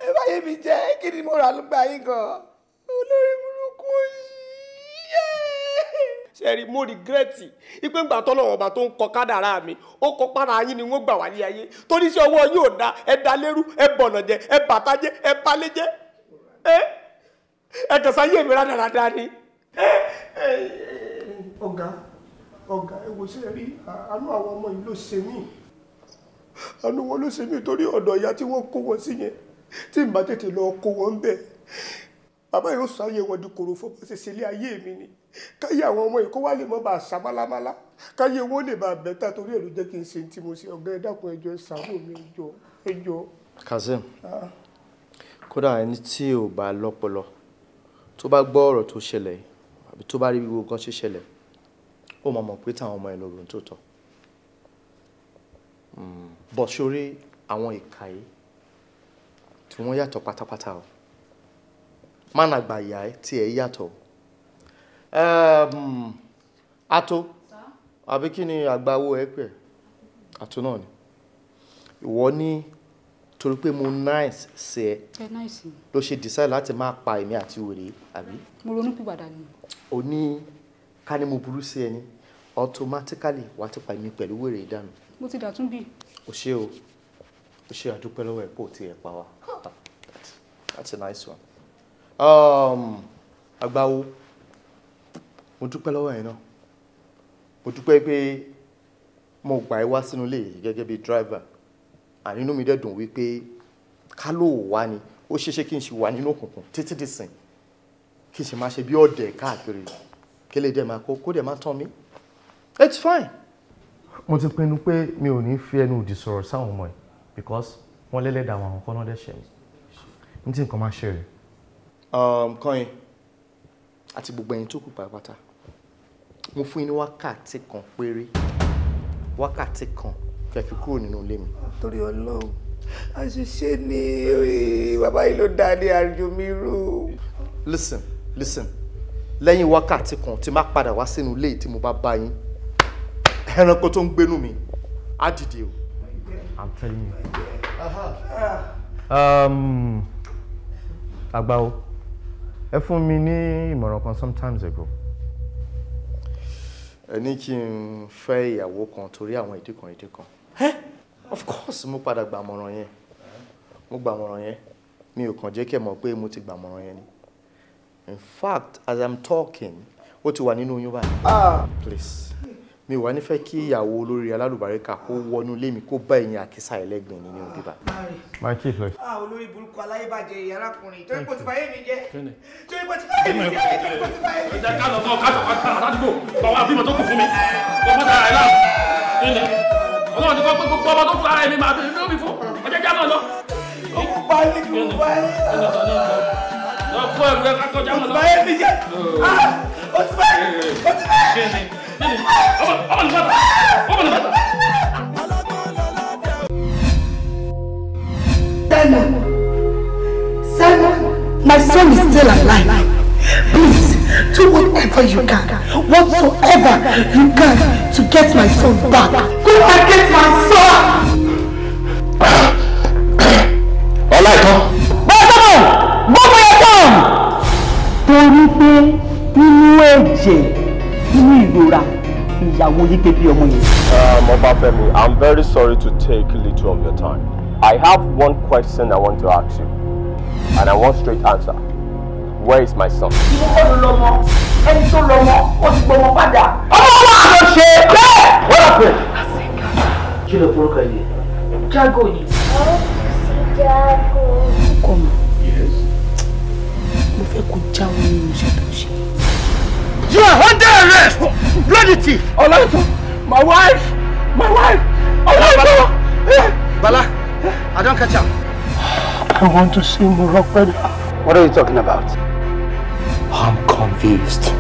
ẹ bá yé mi jẹ́ kí ni mo rà lùgbà yín gan olórí burúkú sẹ́rí mo rìgírẹ́tì ìpé ńgbà tọ́lọ́wọ́ ọba tó ń kọ kádàrá mi ó kọ para yín ni wọ́n gbà wá ní ayé torí sí ọwọ́ yóò dá ẹ dá lérú ẹ bọ̀nà jẹ ẹ bàtà jẹ ẹ balẹ̀ jẹ ẹ kẹsà yé mi rádaràdà ni. ọ̀gá ẹ wò sí rí àánú àwọn ọmọ yìí ló ṣe mí àánú wọn ló ṣe mí torí ọ̀dọ̀ ìyá tí wọ́n kó wọn sí yẹn tí n bá tètè lọ kó wọn bẹ̀ bàbá yóò sọ ayé wọn di kòrò fún bó ṣe ṣe ilé ayé mi ni káyé àwọn ọmọ yìí kó wá lè mọ́ bá a ṣá málámálá káyé wọn lè bá a bẹ́tà torí ẹ̀ ló jẹ́ kí n ṣe tí mo ṣe ọ̀gá ẹ dákun ẹjọ́ ṣàánú mi ẹjọ́. Kazeem kódà ẹni tí ò bá lọ́pọlọ tó bá gbọ́ ọ̀rọ̀ tó ṣẹlẹ̀ àbí tó bá rí gbogbo nǹkan ṣe ṣẹlẹ̀ ó mọ̀ pé táwọn ọmọ ẹ̀ lọ́rùn tó tọ́ bọ̀ sórí àwọn ìka yìí tí wọ́n yàtọ̀ pátápátá o mánà gbà yà ẹ́ tí ẹ̀ yàtọ̀ ato àbí kí ni àgbàwò ẹ pẹ̀ ato náà ni ìwọ ní torí pé mo nice sí ẹ ló ṣe decide láti máa pa èmi àti wèrè àbí. mo ronú pìwàdà ni. o ní ká ní mo burú sí ẹni automatically wà ti pa èmi pẹ̀lú wèrè ìdánù. mo ti dàtún bí. o ṣe àdúpẹ́ lọ́wọ́ ẹ̀ pé ò tí ẹ̀ pa wá that's a nice one. Àgbàwo mo dúpẹ́ lọ́wọ́ ẹ̀ náà mo dúpẹ́ pé mo gbà ẹ́ wá sínú ilé yìí gẹ́gẹ́ bí driver àní inú mi dẹ̀ dùn wípé ká ló wà ní ó ṣeéṣe kí n ṣe wà nínú òkùnkùn títí di sìn kí n ṣe máa ṣe bí ọ̀dẹ̀ káàkiri kí lè dẹ̀ máa kó dẹ̀ máa tán mi it's fine. mo ti pinnu pé mi ò ní fi ẹnu òdì sọ̀rọ̀ sáwọn ọmọ ẹ̀ because wọ́n lẹ́lẹ́dàá àwọn kan náà dẹ̀ ṣẹ̀ ní tí nǹkan máa ṣe rẹ̀. Kọ́yìn àti gbogbo ẹ̀yin tó kù pàápàá mo fún yín ní wákàtí kan péré wákàtí kan kẹ́ fi kúrò nínú ilé mi. torí Ọlọ́run àṣìṣe ni bàbá yìí ló dá ní àjò mi rú. listen lẹ́yìn wákàtí kan tí má padà wá sínú ilé tí mo bá bá yín ẹranko tó ń gbénú mi á dìde o I'm telling you. Àgbàó, ẹ fún mi ní ìmọ̀ràn kan sometimes ago. Ẹ ní kí n fẹ́ ìyàwó kan torí àwọn ìdí kan. Of course, mo padà gba àmọ̀ràn yẹn. Mo gba àmọ̀ràn yẹn. Mi ò kàn jẹ́ kí ẹ mọ̀ pé mo ti gba àmọ̀ràn yẹn ni. In fact, as I'm talking, ó ti wà nínú oyún báyìí. Please. Mi ò wá ní fẹ́ kí ìyàwó olórí alálùbáríkà kó wọnú ilé mi kó bá ẹ̀yìn àkísà ẹlẹ́gbẹ̀ẹ́ nínú bíbá. My key, please. Olórí burúkú aláyébàjẹ́ arákùnrin tó ipò tí báyé mi jẹ́. Tó ipò tí báyé mi jẹ́. Tó ipò tí báyé mi jẹ́. Ká lọ kọ́ àdúgbò bàbá bímọ tó kù fún mi. Bàbá dára ẹ̀ láàmú. Ọlọ́run ti kọ́ pé gbogbo ọmọ tó fún ara ẹ̀mí máa fi lórí fún. Ọjọ́ já máa lọ. Ọkọ̀ báyìí kò báyìí. Lọ fún ẹrù ẹ kákọjá máa lọ. Báyé mi jẹ́. Ó ti báyìí. Ó ti báyìí. Sana, my son is still alive. Please, do whatever you can to get my son back. Go and get my son! Ọláìtàn. Bọ́sọ̀mọ̀! Gbọ́mọ̀ yẹn tán! Torí pé nínú ẹ̀jẹ̀, nínú ìrora, ìyàwó yí pé bí ọmọ yẹn. Ọbáfẹ́mi, I'm very sorry to take little of your time. I have one question I want to ask you, and I want straight answer. Where is my son? Ìwọ kọ́ ló lọ́mọ, ẹni tó lọ́mọ, ó ti gbọ́mọ padà. Ọmọ wa ló ṣe bẹ́ẹ̀! What happened? Kí ló forúkọ yìí? Jago ni. Jago. Kọ́mọ. Yes. Mo fẹ́ kó jáwọ́ nínú iṣẹ́ tó ṣe. You are under arrest! Bloody thief! Ọlọ́ìtàn, my wife! Ọlọ́ìtàn! Bala, I don't catch up. I want to see Morocco. What are you talking about? I'm convinced.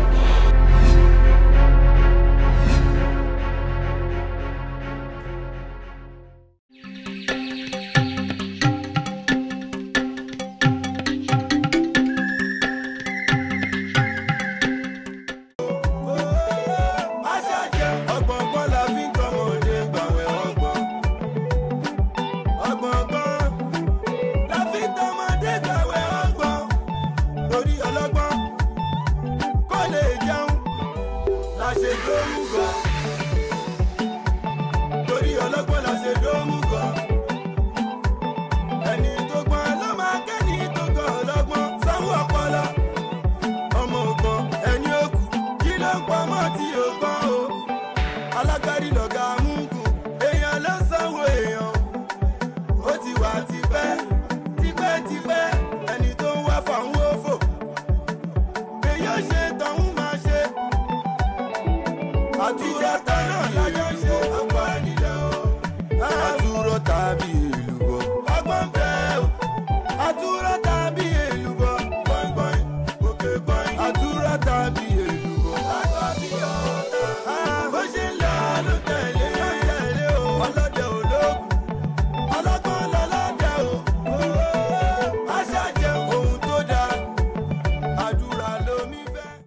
Lórí ọlọ́gbọ́n kó lè jẹun láṣẹ lórúkọ.